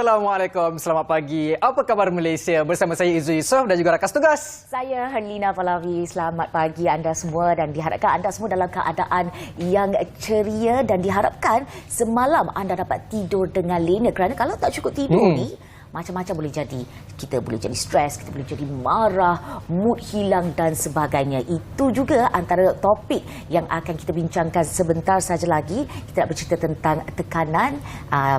Assalamualaikum, selamat pagi. Apa khabar Malaysia? Bersama saya Izu Yusof dan juga rakan tugas. Saya Herlina Falavi. Selamat pagi anda semua dan diharapkan anda semua dalam keadaan yang ceria dan diharapkan semalam anda dapat tidur dengan lena kerana kalau tak cukup tidur ni macam-macam boleh jadi. Kita boleh jadi stres, kita boleh jadi marah, mood hilang dan sebagainya. Itu juga antara topik yang akan kita bincangkan sebentar saja lagi. Kita nak bercerita tentang tekanan.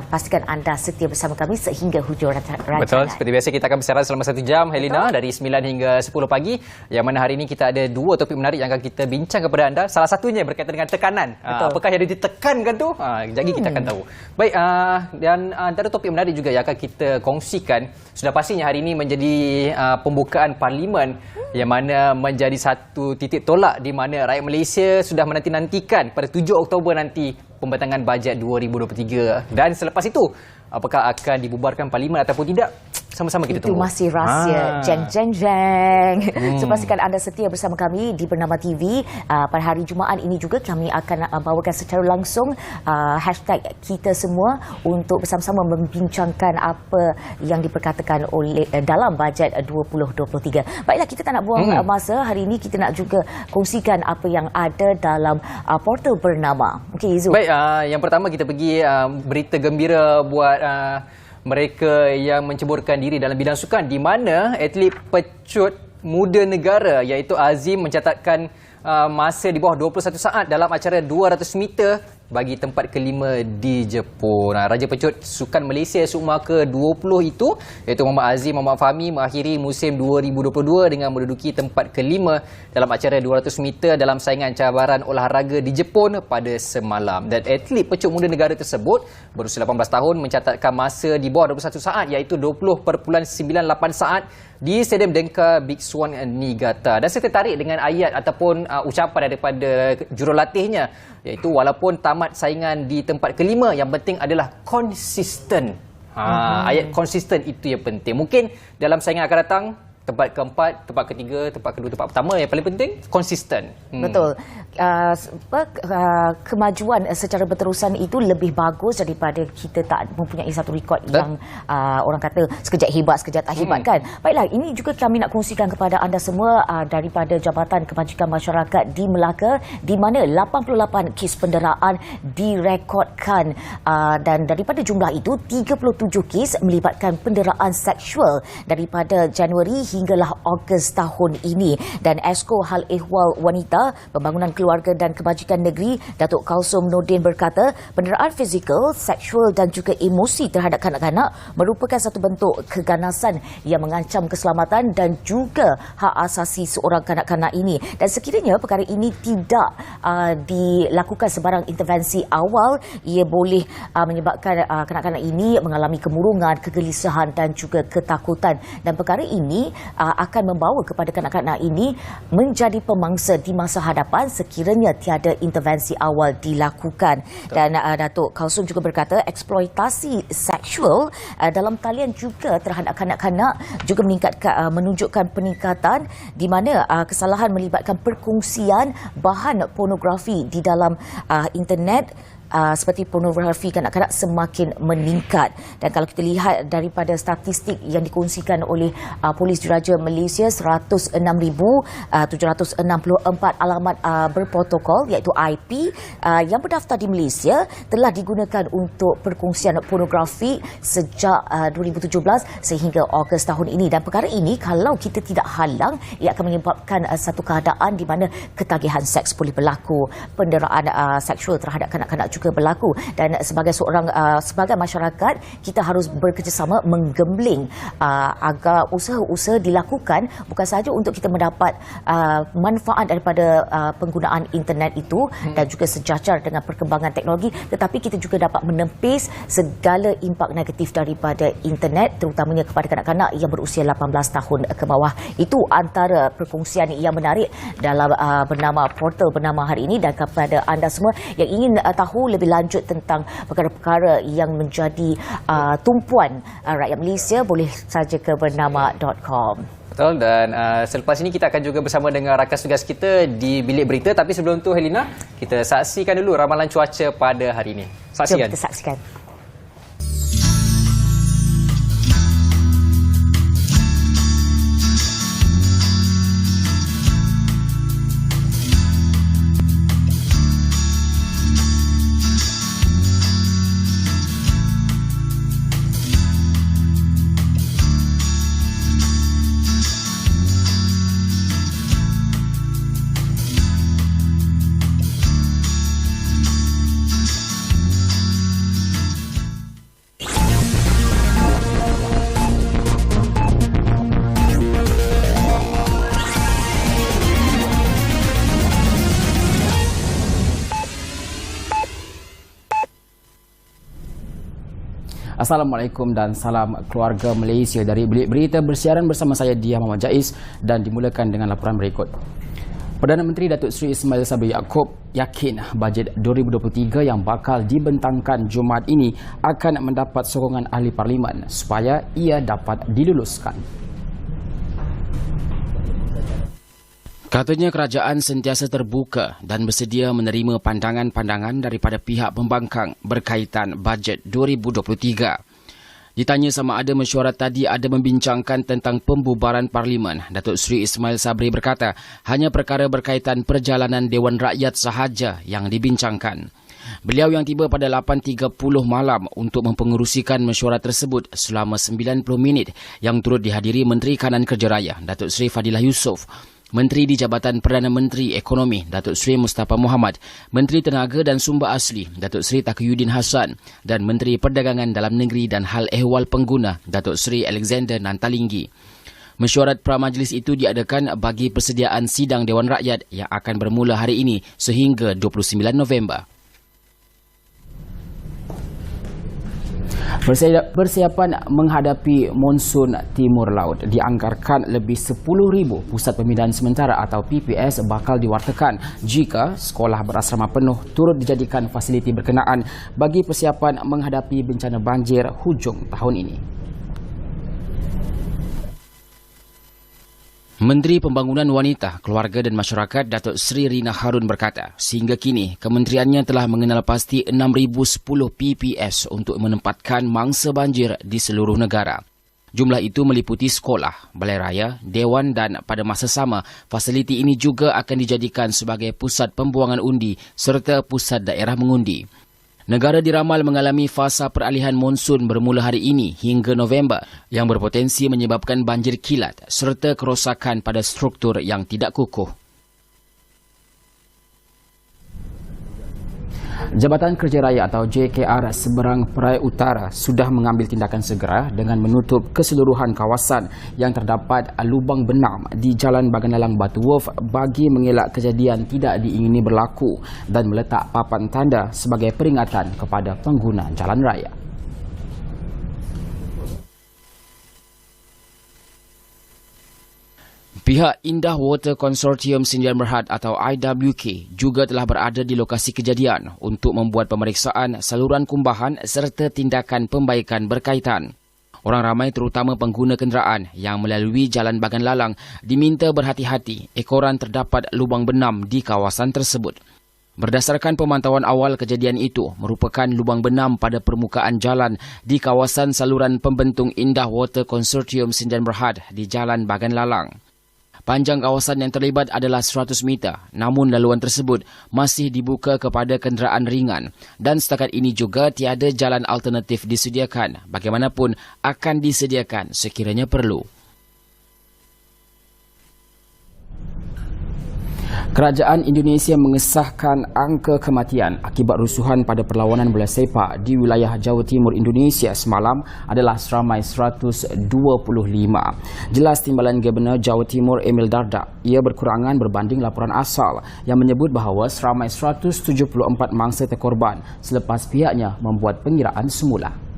Pastikan anda setia bersama kami sehingga hujung rancangan. Betul, seperti biasa kita akan bersiaran selama 1 jam, Helena, dari 9 hingga 10 pagi. Yang mana hari ini kita ada 2 topik menarik yang akan kita bincang kepada anda. Salah satunya berkaitan dengan tekanan. Apakah yang ditekankan tu? Kejap lagi kita akan tahu. Baik, dan antara topik menarik juga yang akan kita kongsikan, sudah pastinya hari ini menjadi pembukaan Parlimen yang mana menjadi satu titik tolak di mana rakyat Malaysia sudah menanti-nantikan pada 7 Oktober nanti pembentangan bajet 2023. Dan selepas itu, apakah akan dibubarkan Parlimen ataupun tidak? Sama-sama kita tunggu. Itu masih rahsia. Jeng, jeng, jeng. So, pastikan anda setia bersama kami di Bernama TV. Pada hari Jumaat ini juga kami akan bawakan secara langsung hashtag kita semua untuk bersama-sama membincangkan apa yang diperkatakan oleh dalam bajet 2023. Baiklah, kita tak nak buang masa. Hari ini kita nak juga kongsikan apa yang ada dalam portal Bernama. Okey, Izu. Baik, yang pertama kita pergi berita gembira buat mereka yang menceburkan diri dalam bidang sukan, di mana atlet pecut muda negara iaitu Azim mencatatkan masa di bawah 21 saat dalam acara 200 meter bagi tempat kelima di Jepun. Raja pecut sukan Malaysia seumur ke-20 itu iaitu Muhammad Azim Muhammad Fahmi mengakhiri musim 2022 dengan menduduki tempat kelima dalam acara 200 meter dalam saingan cabaran olahraga di Jepun pada semalam. Dan atlet pecut muda negara tersebut berusia 18 tahun mencatatkan masa di bawah 21 saat iaitu 20.98 saat di Stadium Denka Big Swan Niigata. Dan saya tertarik dengan ayat ataupun ucapan daripada jurulatihnya, iaitu walaupun tamat saingan di tempat kelima, yang penting adalah konsisten. Ayat konsisten itu yang penting. Mungkin dalam saingan akan datang, tempat keempat, tempat ketiga, tempat kedua, tempat pertama, yang paling penting konsisten. Betul. Kemajuan secara berterusan itu lebih bagus daripada kita tak mempunyai satu rekod yang orang kata sekejap hebat, sekejap tak hebat kan. Baiklah, ini juga kami nak kongsikan kepada anda semua daripada Jabatan Kebajikan Masyarakat di Melaka, di mana 88 kes penderaan direkodkan dan daripada jumlah itu 37 kes melibatkan penderaan seksual daripada Januari hinggalah Ogos tahun ini. Dan Esko Hal Ehwal Wanita, Pembangunan Keluarga dan Kebajikan Negeri, Datuk Kalsum Nordin berkata, penderaan fizikal, seksual dan juga emosi terhadap kanak-kanak merupakan satu bentuk keganasan yang mengancam keselamatan dan juga hak asasi seorang kanak-kanak ini. Dan sekiranya perkara ini tidak dilakukan sebarang intervensi awal, ia boleh menyebabkan kanak-kanak ini mengalami kemurungan, kegelisahan dan juga ketakutan. Dan perkara ini akan membawa kepada kanak-kanak ini menjadi pemangsa di masa hadapan sekiranya tiada intervensi awal dilakukan. Dan Datuk Kalsum juga berkata eksploitasi seksual dalam talian juga terhadap kanak-kanak juga menunjukkan peningkatan di mana kesalahan melibatkan perkongsian bahan pornografi di dalam internet seperti pornografi kanak-kanak semakin meningkat. Dan kalau kita lihat daripada statistik yang dikongsikan oleh Polis Diraja Malaysia, 106,764 alamat berprotokol iaitu IP yang berdaftar di Malaysia telah digunakan untuk perkongsian pornografi sejak 2017 sehingga Ogos tahun ini. Dan perkara ini kalau kita tidak halang, ia akan menyebabkan satu keadaan di mana ketagihan seks boleh berlaku, penderaan seksual terhadap kanak-kanak juga berlaku. Dan sebagai sebagai masyarakat, kita harus bekerjasama menggembling agar usaha-usaha dilakukan bukan sahaja untuk kita mendapat manfaat daripada penggunaan internet itu dan juga sejajar dengan perkembangan teknologi, tetapi kita juga dapat menepis segala impak negatif daripada internet, terutamanya kepada kanak-kanak yang berusia 18 tahun ke bawah. Itu antara perkongsian yang menarik dalam bernama portal bernama hari ini. Dan kepada anda semua yang ingin tahu lebih lanjut tentang perkara-perkara yang menjadi tumpuan rakyat Malaysia, boleh saja ke bernama.com. Betul, dan selepas ini kita akan juga bersama dengan rakan tugas kita di Bilik Berita. Tapi sebelum tu, Helena, kita saksikan dulu ramalan cuaca pada hari ini. Saksikan. Jom kita saksikan. Assalamualaikum dan salam keluarga Malaysia. Dari Bilik Berita bersiaran bersama saya Diah Muhammad Jaiz dan dimulakan dengan laporan berikut. Perdana Menteri Datuk Seri Ismail Sabri Yaakob yakin bajet 2023 yang bakal dibentangkan Jumaat ini akan mendapat sokongan ahli parlimen supaya ia dapat diluluskan. Katanya kerajaan sentiasa terbuka dan bersedia menerima pandangan-pandangan daripada pihak pembangkang berkaitan bajet 2023. Ditanya sama ada mesyuarat tadi ada membincangkan tentang pembubaran parlimen, Datuk Seri Ismail Sabri berkata hanya perkara berkaitan perjalanan Dewan Rakyat sahaja yang dibincangkan. Beliau yang tiba pada 8.30 malam untuk mempengerusikan mesyuarat tersebut selama 90 minit yang turut dihadiri Menteri Kanan Kerja Raya, Datuk Seri Fadilah Yusof, Menteri di Jabatan Perdana Menteri Ekonomi, Datuk Seri Mustafa Mohamad, Menteri Tenaga dan Sumber Asli, Datuk Seri Taqiyuddin Hassan dan Menteri Perdagangan Dalam Negeri dan Hal Ehwal Pengguna, Datuk Seri Alexander Nantalinggi. Mesyuarat pra-majlis itu diadakan bagi persediaan sidang Dewan Rakyat yang akan bermula hari ini sehingga 29 November. Persiapan menghadapi monsun Timur Laut dianggarkan lebih 10,000 pusat pemindahan sementara atau PPS bakal diwartakan jika sekolah berasrama penuh turut dijadikan fasiliti berkenaan bagi persiapan menghadapi bencana banjir hujung tahun ini. Menteri Pembangunan Wanita, Keluarga dan Masyarakat Datuk Seri Rina Harun berkata, sehingga kini kementeriannya telah mengenal pasti 6,010 PPS untuk menempatkan mangsa banjir di seluruh negara. Jumlah itu meliputi sekolah, balai raya, dewan dan pada masa sama, fasiliti ini juga akan dijadikan sebagai pusat pembuangan undi serta pusat daerah mengundi. Negara diramal mengalami fasa peralihan monsun bermula hari ini hingga November yang berpotensi menyebabkan banjir kilat serta kerosakan pada struktur yang tidak kukuh. Jabatan Kerja Raya atau JKR Seberang Perai Utara sudah mengambil tindakan segera dengan menutup keseluruhan kawasan yang terdapat lubang benam di Jalan Bagan-Lalang Batu Wharf bagi mengelak kejadian tidak diingini berlaku dan meletak papan tanda sebagai peringatan kepada pengguna jalan raya. Pihak Indah Water Consortium Sdn Bhd atau IWK juga telah berada di lokasi kejadian untuk membuat pemeriksaan saluran kumbahan serta tindakan pembaikan berkaitan. Orang ramai terutama pengguna kenderaan yang melalui Jalan Bagan Lalang diminta berhati-hati ekoran terdapat lubang benam di kawasan tersebut. Berdasarkan pemantauan awal, kejadian itu merupakan lubang benam pada permukaan jalan di kawasan saluran pembentung Indah Water Consortium Sdn Bhd di Jalan Bagan Lalang. Panjang kawasan yang terlibat adalah 100 meter, namun laluan tersebut masih dibuka kepada kenderaan ringan dan setakat ini juga tiada jalan alternatif disediakan. Bagaimanapun akan disediakan sekiranya perlu. Kerajaan Indonesia mengesahkan angka kematian akibat rusuhan pada perlawanan bola sepak di wilayah Jawa Timur Indonesia semalam adalah seramai 125. Jelas timbalan Gubernur Jawa Timur Emil Dardak, ia berkurangan berbanding laporan asal yang menyebut bahawa seramai 174 mangsa terkorban selepas pihaknya membuat pengiraan semula.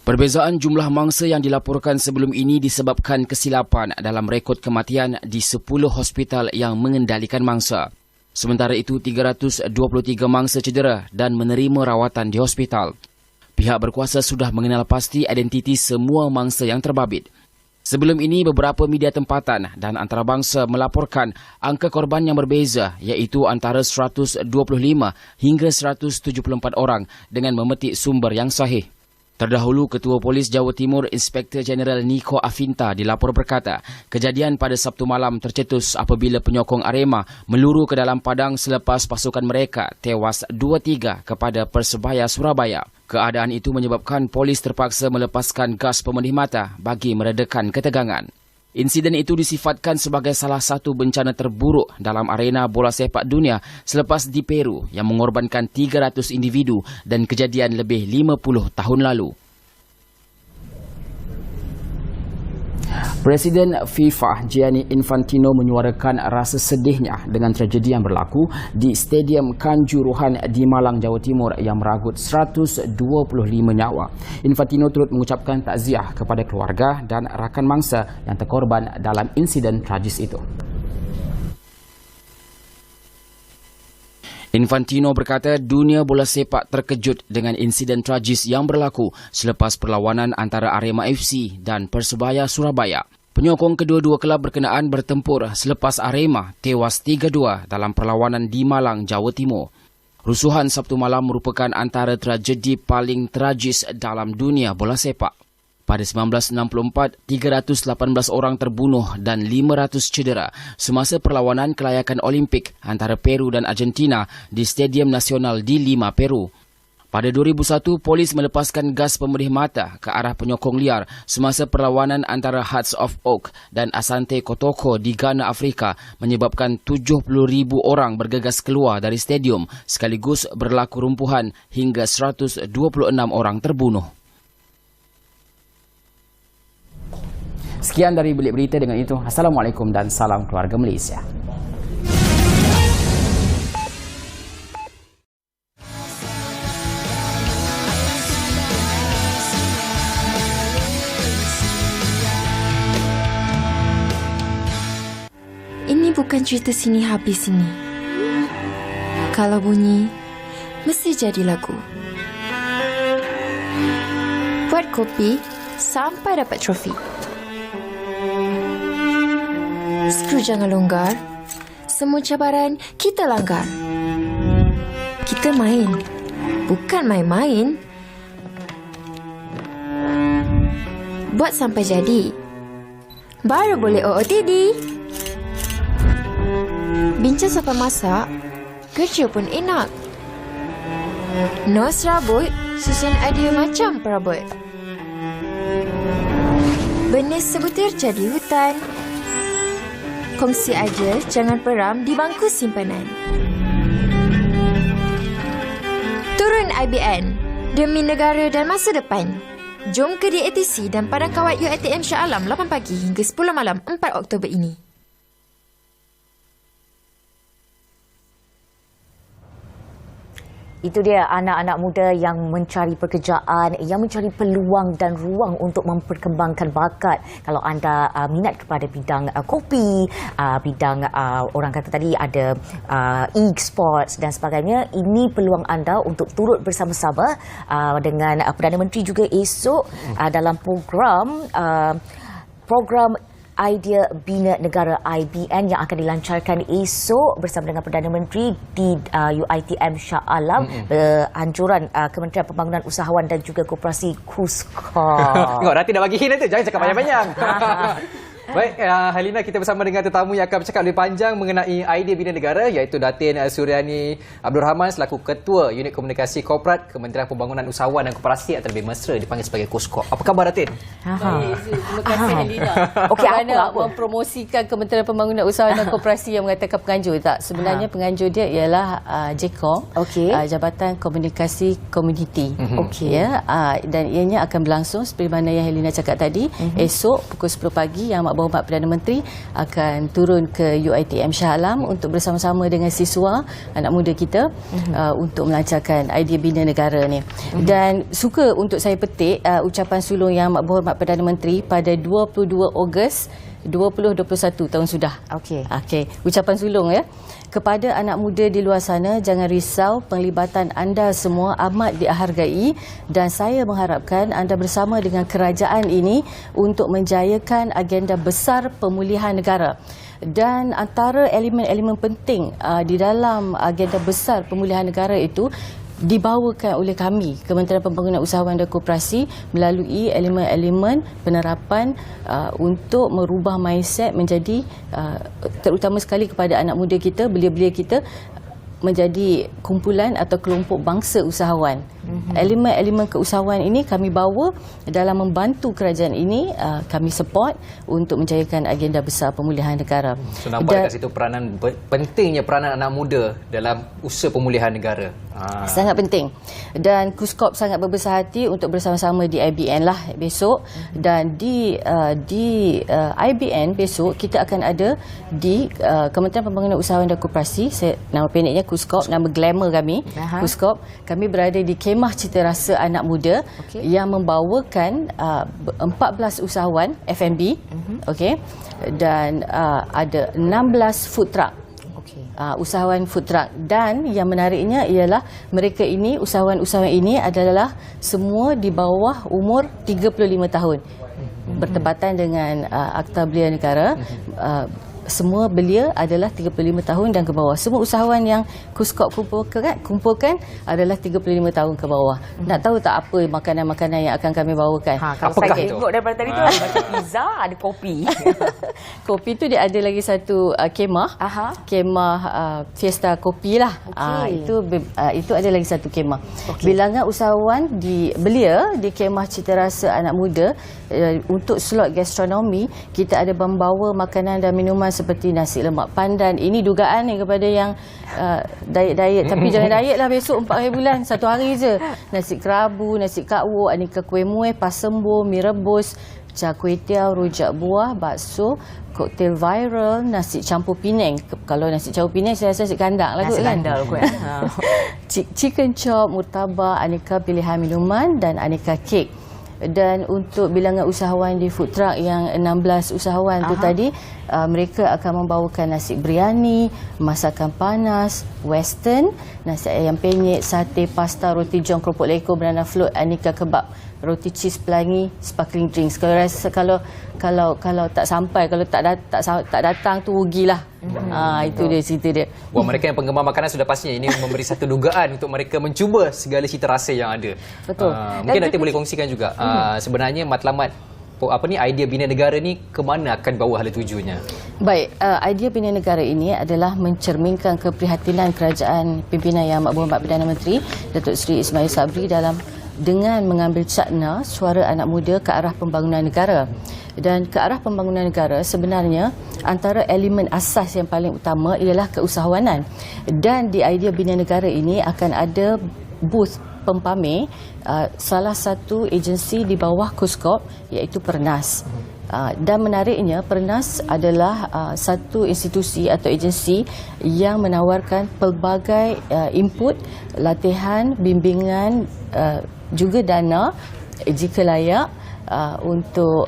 Perbezaan jumlah mangsa yang dilaporkan sebelum ini disebabkan kesilapan dalam rekod kematian di 10 hospital yang mengendalikan mangsa. Sementara itu, 323 mangsa cedera dan menerima rawatan di hospital. Pihak berkuasa sudah mengenal pasti identiti semua mangsa yang terbabit. Sebelum ini, beberapa media tempatan dan antarabangsa melaporkan angka korban yang berbeza iaitu antara 125 hingga 174 orang dengan memetik sumber yang sahih. Terdahulu, Ketua Polis Jawa Timur Inspektor Jeneral Niko Afinta dilapor berkata, kejadian pada Sabtu malam tercetus apabila penyokong Arema meluru ke dalam padang selepas pasukan mereka tewas 2-3 kepada Persebaya Surabaya. Keadaan itu menyebabkan polis terpaksa melepaskan gas pemedih mata bagi meredakan ketegangan. Insiden itu disifatkan sebagai salah satu bencana terburuk dalam arena bola sepak dunia selepas di Peru yang mengorbankan 300 individu dan kejadian lebih 50 tahun lalu. Presiden FIFA Gianni Infantino menyuarakan rasa sedihnya dengan tragedi yang berlaku di Stadium Kanjuruhan di Malang, Jawa Timur yang meragut 125 nyawa. Infantino turut mengucapkan takziah kepada keluarga dan rakan mangsa yang terkorban dalam insiden tragis itu. Infantino berkata dunia bola sepak terkejut dengan insiden tragis yang berlaku selepas perlawanan antara Arema FC dan Persebaya Surabaya. Penyokong kedua-dua kelab berkenaan bertempur selepas Arema tewas 3-2 dalam perlawanan di Malang, Jawa Timur. Rusuhan Sabtu malam merupakan antara tragedi paling tragis dalam dunia bola sepak. Pada 1964, 318 orang terbunuh dan 500 cedera semasa perlawanan kelayakan Olimpik antara Peru dan Argentina di Stadium Nasional di Lima, Peru. Pada 2001, polis melepaskan gas pemedih mata ke arah penyokong liar semasa perlawanan antara Hearts of Oak dan Asante Kotoko di Ghana, Afrika menyebabkan 70,000 orang bergegas keluar dari stadium sekaligus berlaku rumpuhan hingga 126 orang terbunuh. Sekian dari Bilik Berita dengan itu. Assalamualaikum dan salam keluarga Malaysia. Ini bukan cerita sini habis sini. Kalau bunyi, mesti jadi lagu. Buat kopi sampai dapat trofi. Skru jangan longgar. Semua cabaran kita langgar. Kita main. Bukan main-main. Buat sampai jadi. Baru boleh OOTD. Bincang sampai masak. Kerja pun enak. No serabut. Susun idea macam perabot. Benih sebutir jadi hutan. Kongsi aja, jangan peram di bangku simpanan. Turun IBN demi negara dan masa depan. Jom ke DATC dan Padang Kawat UiTM Shah Alam 8 pagi hingga 10 malam 4 Oktober ini. Itu dia anak-anak muda yang mencari pekerjaan, yang mencari peluang dan ruang untuk memperkembangkan bakat. Kalau anda minat kepada bidang kopi, bidang orang kata tadi ada e-sports dan sebagainya, ini peluang anda untuk turut bersama-sama dengan Perdana Menteri juga esok dalam program Idea Bina Negara IBN yang akan dilancarkan esok bersama dengan Perdana Menteri di UiTM Shah Alam beranjuran Kementerian Pembangunan Usahawan dan juga Koperasi KUSKA. Tengok, Rati dah bagi hint tu. Jangan cakap panjang-panjang. Baik, Halina, kita bersama dengan tetamu yang akan bercakap lebih panjang mengenai Idea Bina Negara iaitu Datin Suryani Abdul Rahman selaku Ketua Unit Komunikasi Korporat Kementerian Pembangunan Usahawan dan Koperasi atau lebih mesra dipanggil sebagai KUSKA. Apa khabar, Datin? Baik, terima kasih Halina. Okey, kerana apa? mempromosikan Kementerian Pembangunan Usahawan dan Koperasi yang mengatakan penganjur tak. Sebenarnya penganjur dia ialah JCOM, Jabatan Komunikasi Komuniti. Ya, dan ianya akan berlangsung seperti mana yang Halina cakap tadi, esok pukul 10 pagi yang Berhormat Perdana Menteri akan turun ke UiTM Shah Alam untuk bersama-sama dengan siswa anak muda kita untuk melancarkan Idea Bina Negara ni. Dan suka untuk saya petik ucapan sulung Yang Amat Berhormat Perdana Menteri pada 22 Ogos 2021 tahun sudah. Okey. Ucapan sulung ya. Kepada anak muda di luar sana, jangan risau, penglibatan anda semua amat dihargai dan saya mengharapkan anda bersama dengan kerajaan ini untuk menjayakan agenda besar pemulihan negara. Dan antara elemen-elemen penting di dalam agenda besar pemulihan negara itu dibawakan oleh kami, Kementerian Pembangunan Usahawan dan Koperasi, melalui elemen-elemen penerapan untuk merubah mindset menjadi terutama sekali kepada anak muda kita, belia-belia kita menjadi kumpulan atau kelompok bangsa usahawan. Elemen-elemen keusahawan ini kami bawa dalam membantu kerajaan ini, kami support untuk menjayakan agenda besar pemulihan negara. So nampak dekat situ pentingnya peranan anak muda dalam usaha pemulihan negara. Sangat penting. Dan KUSKOP sangat berbesar hati untuk bersama-sama di IBN lah besok. Dan di IBN besok kita akan ada di Kementerian Pembangunan Usahawan dan Koperasi. Nama pendeknya KUSKOP, nama glamour kami. KUSKOP. Kami berada di Kemah Cita Rasa Anak Muda yang membawakan 14 usahawan F&B, dan ada 16 food truck. Usahawan food truck. Dan yang menariknya ialah mereka ini, usahawan-usahawan ini adalah semua di bawah umur 35 tahun. Bertepatan dengan Akta Belia Negara, semua belia adalah 35 tahun dan ke bawah. Semua usahawan yang KUSKOP kumpulkan adalah 35 tahun ke bawah. Nak tahu tak apa makanan-makanan yang akan kami bawakan? Kalau saya tengok daripada tadi tu ada pizza, ada kopi. Kopi tu dia ada lagi satu kemah. Kemah Fiesta Kopi lah. Itu ada lagi satu kemah. Bilangan usahawan di belia di Kemah Cita Rasa Anak Muda, untuk slot gastronomi kita ada membawa makanan dan minuman seperti nasi lemak pandan. Ini dugaan ni kepada yang diet-diet, tapi jangan diet lah besok 4 hari bulan, 1 hari je. Nasi kerabu, nasi kak wo, aneka kuih muih, pasembo, mi rebus, char kway teow, rujak buah, bakso, koktel viral, nasi campur Penang. Kalau nasi campur Penang saya rasa nasi kandang lah kot kan. Chicken chop, murtabak, aneka pilihan minuman dan aneka kek. Dan untuk bilangan usahawan di food truck yang 16 usahawan tu tadi, mereka akan membawakan nasi biryani, masakan panas, western, nasi ayam penyet, sate, pasta, roti john, keropok lekor, banana float, aneka kebab, roti cheese pelangi, sparkling drinks. Kalau rasa kalau tak sampai, kalau tak datang tu rugilah. Itu dia cerita dia. Wah, mereka yang penggemar makanan sudah pastinya ini memberi satu dugaan untuk mereka mencuba segala cita rasa yang ada. Betul. Mungkin nanti boleh kongsikan juga sebenarnya matlamat idea Bina Negara ni ke mana akan bawa hala tujunya? Baik, idea Bina Negara ini adalah mencerminkan keprihatinan kerajaan pimpinan Yang Amat Berhormat Perdana Menteri Datuk Seri Ismail Sabri dengan mengambil cakna suara anak muda ke arah pembangunan negara. Dan ke arah pembangunan negara sebenarnya antara elemen asas yang paling utama ialah keusahawanan. Dan di idea Bina Negara ini akan ada booth pempamer salah satu agensi di bawah KUSKOP iaitu Pernas. Dan menariknya Pernas adalah satu institusi atau agensi yang menawarkan pelbagai input, latihan, bimbingan, juga dana jika layak untuk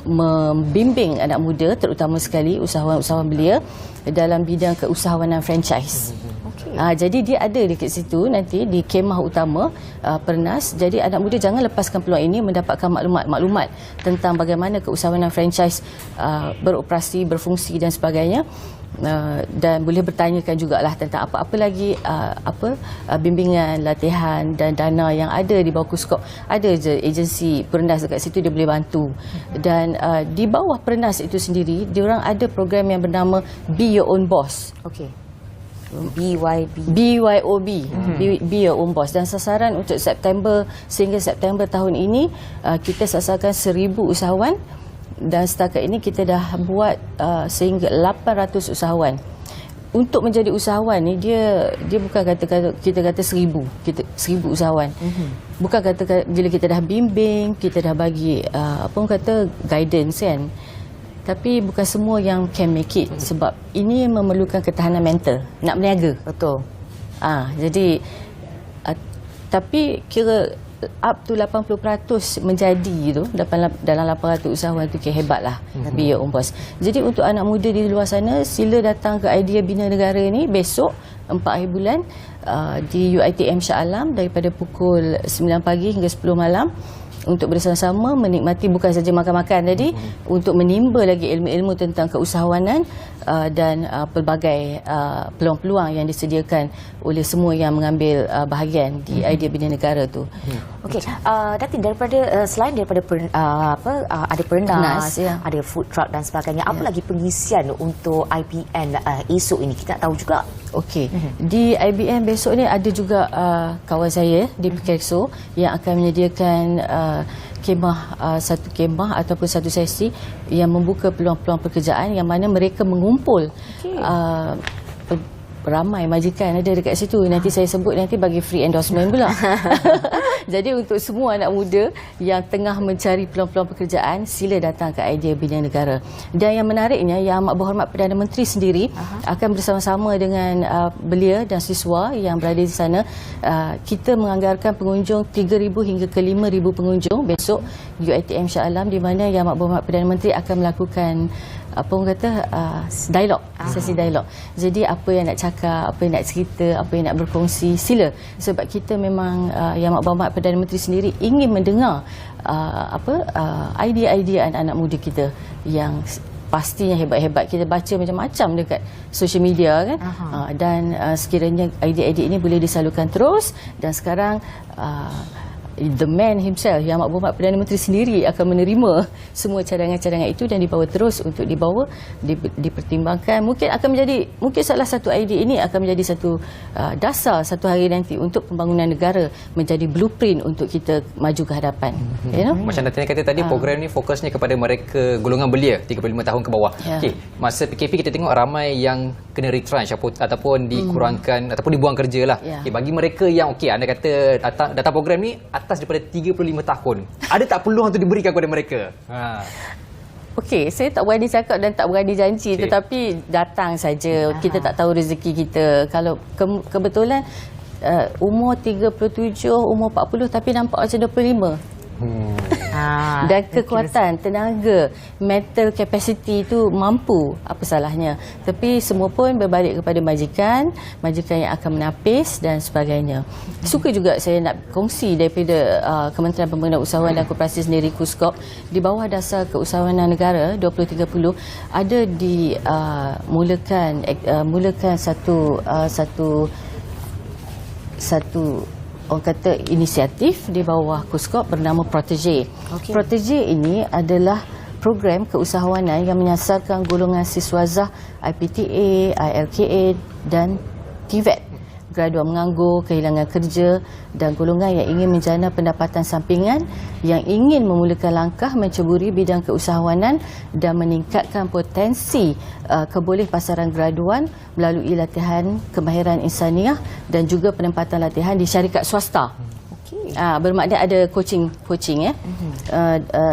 membimbing anak muda, terutama sekali usahawan-usahawan belia dalam bidang keusahawanan franchise. Jadi dia ada dekat situ nanti di kemah utama Pernas. Jadi anak muda jangan lepaskan peluang ini mendapatkan maklumat tentang bagaimana keusahawanan franchise beroperasi, berfungsi dan sebagainya. Dan boleh bertanyakan jugalah tentang apa-apa lagi bimbingan, latihan dan dana yang ada di bawah KUSKOP. Ada je agensi Pernas dekat situ, dia boleh bantu. Dan di bawah Pernas itu sendiri, diorang ada program yang bernama Be Your Own Boss. BYOB. Be Your Own Boss. Dan sasaran untuk sehingga September tahun ini kita sasarkan 1,000 usahawan. Dan setakat ini kita dah buat sehingga 800 usahawan. Untuk menjadi usahawan ni dia bukan kita kata 1,000 usahawan. Bukan kata bila kita dah bimbing, kita dah bagi guidance kan. Tapi bukan semua yang can make it sebab ini memerlukan ketahanan mental, nak berniaga. Betul. Jadi tapi kira up to 80% menjadi tu dalam 800 usahawan tu hebatlah. Be Your Own Boss. Jadi untuk anak muda di luar sana, sila datang ke idea Bina Negara ni besok 4 hari bulan di UiTM Shah Alam daripada pukul 9 pagi hingga 10 malam untuk bersama-sama menikmati bukan saja makan-makan tadi, untuk menimba lagi ilmu-ilmu tentang keusahawanan dan pelbagai peluang-peluang yang disediakan oleh semua yang mengambil bahagian di idea Bina Negara tu. Okey, Datin, daripada selain daripada ada pernas, ada food truck dan sebagainya, apa lagi pengisian untuk IBN esok ini? Kita nak tahu juga. Okey, di IBN besok ni ada juga kawan saya di PKXO yang akan menyediakan satu kemah ataupun satu sesi yang membuka peluang-peluang pekerjaan yang mana mereka mengumpul ramai majikan ada dekat situ. Nanti saya sebut nanti bagi free endorsement pula. Jadi untuk semua anak muda yang tengah mencari peluang-peluang pekerjaan, sila datang ke idea Bina Negara. Dan yang menariknya, Yang Amat Berhormat Perdana Menteri sendiri akan bersama-sama dengan belia dan siswa yang berada di sana. Kita menganggarkan pengunjung 3,000 hingga ke 5,000 pengunjung besok UiTM Shah Alam, di mana Yang Amat Berhormat Perdana Menteri akan melakukan dialog, sesi dialog. Jadi apa yang nak cakap, apa yang nak cerita, apa yang nak berkongsi, sila. Sebab kita memang Yang Amat Berhormat Perdana Menteri sendiri ingin mendengar idea-idea anak-anak muda kita yang pastinya hebat-hebat. Kita baca macam-macam dekat social media kan. Dan sekiranya idea-idea ini boleh disalurkan terus, dan sekarang the man himself, Yang Amat Berhormat Perdana Menteri sendiri akan menerima semua cadangan-cadangan itu dan dibawa terus untuk dipertimbangkan. Mungkin salah satu idea ini akan menjadi satu dasar satu hari nanti untuk pembangunan negara, menjadi blueprint untuk kita maju ke hadapan. Macam Datin kata tadi, program ni fokusnya kepada mereka golongan belia 35 tahun ke bawah. Okey, masa PKP kita tengok ramai yang kena retrench ataupun dikurangkan ataupun dibuang kerja lah. Okay, bagi mereka yang anda kata datang program ni atas daripada 35 tahun, ada tak peluang untuk diberikan kepada mereka? Okey, saya tak berani cakap dan tak berani janji, tetapi datang saja. Kita tak tahu rezeki kita. Kalau kebetulan umur 37, umur 40 tapi nampak macam 25. Dan kekuatan, tenaga, mental capacity itu mampu, apa salahnya. Tapi semua pun berbalik kepada majikan yang akan menapis dan sebagainya. Suka juga saya nak kongsi daripada Kementerian Pembangunan Usahawan dan Koperasi sendiri, KUSKOP, di bawah dasar keusahawanan negara 2030 ada mulakan satu orang kata inisiatif di bawah KUSKOP bernama Protege. Protege ini adalah program keusahawanan yang menyasarkan golongan siswazah IPTA, ILKA dan TVET, graduan menganggur, kehilangan kerja, dan golongan yang ingin menjana pendapatan sampingan, yang ingin memulakan langkah menceburi bidang keusahawanan dan meningkatkan potensi kebolehpasaran graduan melalui latihan kemahiran insaniah dan juga penempatan latihan di syarikat swasta. Bermakna ada coaching ya.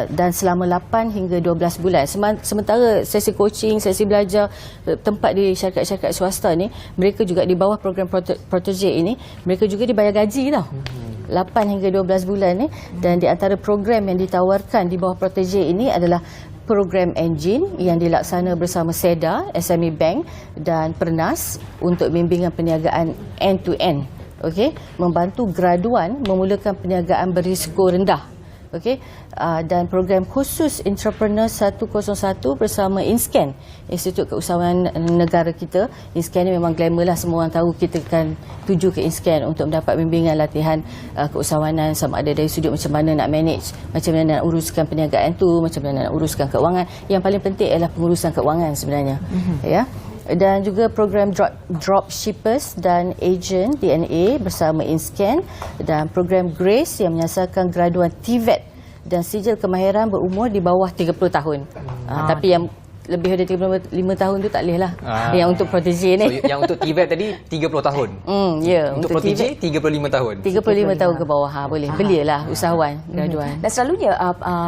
Dan selama 8 hingga 12 bulan. Sementara sesi coaching, sesi belajar tempat di syarikat-syarikat swasta ni, mereka juga di bawah program Protege ini, mereka juga dibayar gaji tau. 8 hingga 12 bulan ni. Dan di antara program yang ditawarkan di bawah Protege ini adalah program Engine yang dilaksana bersama SEDA, SME Bank dan Pernas untuk bimbingan perniagaan end-to-end. Membantu graduan memulakan perniagaan berisiko rendah. Dan program khusus Entrepreneur 101 bersama InScan, Institut Keusahawanan Negara kita. InScan ni memang glamour lah, semua orang tahu. Kita akan tuju ke InScan untuk mendapat bimbingan latihan keusahawanan, sama ada dari sudut macam mana nak manage, macam mana nak uruskan perniagaan tu, macam mana nak uruskan keuangan. Yang paling penting adalah pengurusan keuangan sebenarnya. Dan juga program Dropshippers dan Agent DNA bersama InScan, dan program Grace yang menyasarkan graduan TVET dan sijil kemahiran berumur di bawah 30 tahun. Tapi yang lebih dari 35 tahun tu tak boleh lah. Yang untuk Protege ni. So, yang untuk TVET tadi 30 tahun. Untuk Protege 35 tahun. 35 tahun ke bawah boleh. Belialah usahawan graduan. Dan selalunya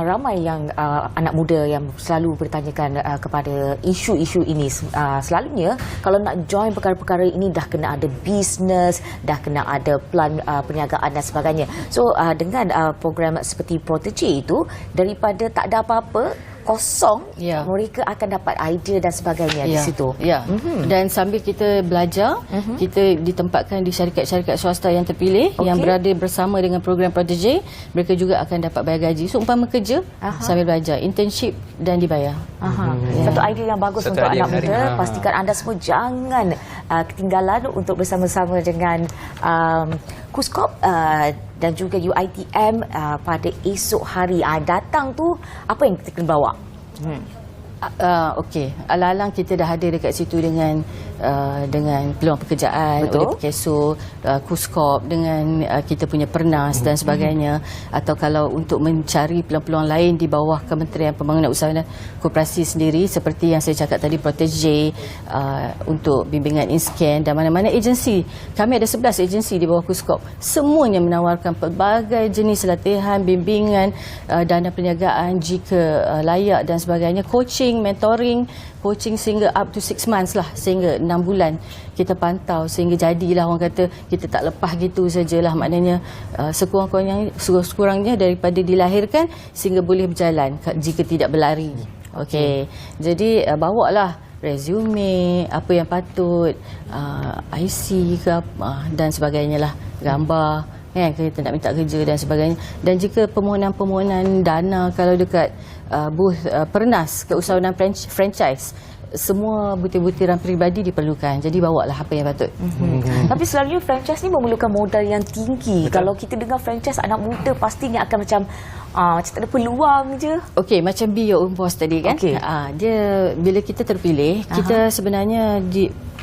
ramai yang anak muda yang selalu bertanyakan kepada isu-isu ini. Selalunya kalau nak join perkara-perkara ini dah kena ada bisnes, dah kena ada plan perniagaan dan sebagainya. So dengan program seperti Protege itu, daripada tak ada apa-apa, kosong, Ya. mereka akan dapat idea dan sebagainya di situ. Ya. Dan sambil kita belajar, kita ditempatkan di syarikat-syarikat swasta yang terpilih yang berada bersama dengan program Protege, mereka juga akan dapat bayar gaji. So umpama kerja sambil belajar, internship dan dibayar. Satu idea yang bagus Satu untuk idea anak menarik. muda. Pastikan anda semua jangan ketinggalan untuk bersama-sama dengan KUSKOP dan juga UiTM pada esok hari. Datang tu, apa yang kita kena bawa? Okey, alang-alang kita dah ada dekat situ dengan peluang pekerjaan oleh PKSO, KUSKOP, dengan kita punya Pernas dan sebagainya, atau kalau untuk mencari peluang-peluang lain di bawah Kementerian Pembangunan Usaha dan Koperasi sendiri, seperti yang saya cakap tadi, Protege, untuk bimbingan InScan dan mana-mana agensi. Kami ada 11 agensi di bawah KUSKOP. Semuanya menawarkan pelbagai jenis latihan, bimbingan, dana perniagaan jika layak dan sebagainya, coaching, mentoring, coaching sehingga up to 6 months lah, sehingga 6 bulan kita pantau sehingga jadilah, orang kata kita tak lepas gitu sajalah, maknanya sekurang-kurangnya daripada dilahirkan sehingga boleh berjalan jika tidak berlari. Okey, jadi bawalah resume, apa yang patut, IC ke dan sebagainya lah, gambar kan, kita nak minta kerja dan sebagainya. Dan jika permohonan dana kalau dekat booth Pernas keusahawanan franchise, semua butir-butiran peribadi diperlukan. Jadi bawalah apa yang patut. Tapi selalunya franchise ni memerlukan modal yang tinggi. Kalau kita dengar franchise anak muda, pastinya akan macam tak ada peluang je. Okey, macam be your own boss tadi kan. Dia bila kita terpilih, kita sebenarnya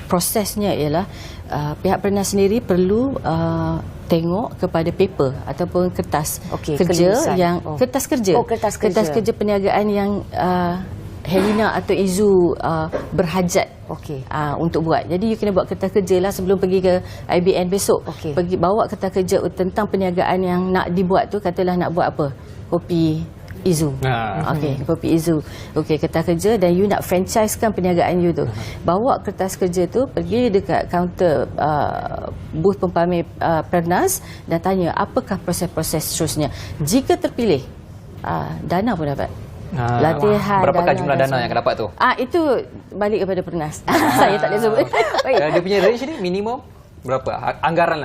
prosesnya ialah pihak Pernas sendiri perlu tengok kepada paper ataupun kertas kerja yang kertas kerja. Kertas kerja perniagaan yang Helena atau Izu berhajat untuk buat. Jadi you kena buat kertas kerja lah sebelum pergi ke IBN besok. Pergi bawa kertas kerja tentang perniagaan yang nak dibuat tu, katalah nak buat apa? Kopi Izu. Kopi Izu. Kertas kerja, dan you nak franchisekan perniagaan you tu. Bawa kertas kerja tu pergi dekat kaunter booth pempamer Pernas dan tanya apakah proses-proses seterusnya. Jika terpilih, dana pun dapat. Latihan. Berapakah jumlah dana yang akan dapat tu? Itu balik kepada Pernas. Saya tak boleh sebut. Dia punya range ni minimum berapa? Anggaran.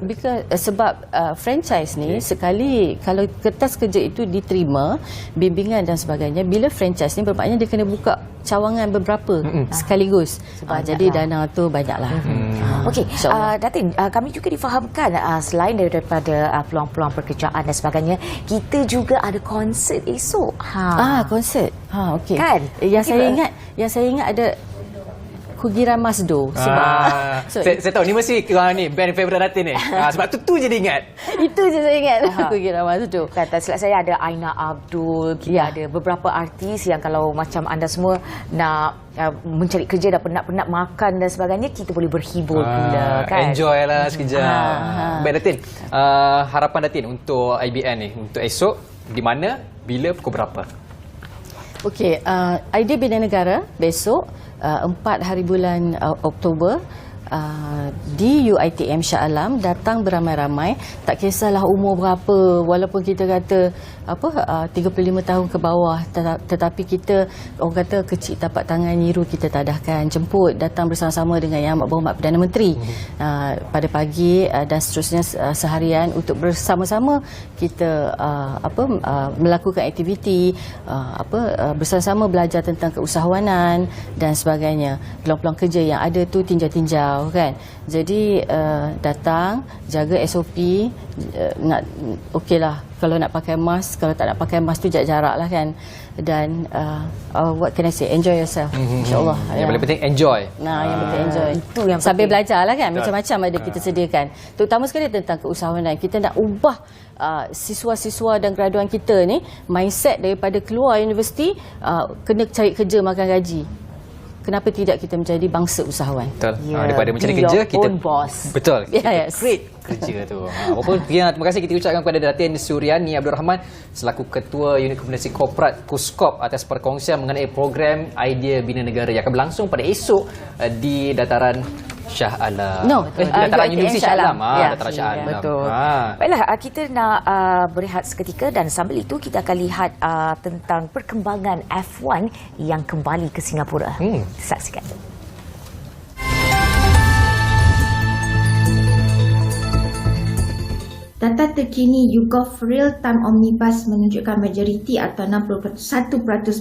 Because, sebab franchise ni sekali kalau kertas kerja itu diterima, bimbingan dan sebagainya, bila franchise ni bermaknanya dia kena buka cawangan beberapa sekaligus. Jadi dana tu banyaklah. Okey, Datin, kami juga difahamkan selain daripada peluang-peluang pekerjaan dan sebagainya, kita juga ada konsert esok. Konsert. Okey. Kan? Yang saya ingat ada Kugiran Masdo. Saya tahu ni mesti ni band favourite Datin ni. Sebab tu je dia ingat. Itu je saya ingat. Kugiran Masdo. Kata silap saya ada Aina Abdul, kita ada beberapa artis yang kalau macam anda semua nak mencari kerja dan penat-penat makan dan sebagainya, kita boleh berhibur pula kan. Enjoy lah sekejap. Baik Datin, harapan Datin untuk IBN ni untuk esok di mana, bila, pukul berapa? Okey, Idea Bina Negara besok 4 hari bulan Oktober di UiTM Shah Alam. Datang beramai-ramai, tak kisahlah umur berapa, walaupun kita kata 35 tahun ke bawah, tetapi kita orang kata kecil tapak tangan nyiru kita tadahkan, jemput, datang bersama-sama dengan Yang Amat Berhormat Perdana Menteri pada pagi dan seterusnya seharian untuk bersama-sama kita melakukan aktiviti bersama-sama, belajar tentang keusahawanan dan sebagainya. Peluang-peluang kerja yang ada tu tinjau-tinjau kan. Jadi datang, jaga SOP, okeylah kalau nak pakai mask, kalau tak nak pakai mask tu jaga jarak lah kan. Dan what can I say, enjoy yourself, insyaAllah. Yang paling penting enjoy. Yang penting enjoy. Itu yang sambil belajar lah kan. Macam-macam ada kita sediakan, terutama sekali tentang keusahawanan. Kita nak ubah siswa-siswa dan graduan kita ni mindset daripada keluar universiti kena cari kerja makan gaji. Kenapa tidak kita menjadi bangsa usahawan? Betul. Daripada mencari kerja, kita boss. Betul. Kita create kerja tu. Apapun, terima kasih kita ucapkan kepada Datin Suryani Abdul Rahman selaku Ketua Unit Komunikasi Korporat KUSKOP atas perkongsian mengenai program Idea Bina Negara yang akan berlangsung pada esok di dataran Shah Alam. No, Dataran UiTM Universiti Shah Shah Alam. Alam. Ya, Dataran Shah Alam. Betul. Baiklah, kita nak berehat seketika dan sambil itu kita akan lihat tentang perkembangan F1 yang kembali ke Singapura. Saksikan. Data terkini YouGov Real Time Omnibus menunjukkan majoriti atau 61%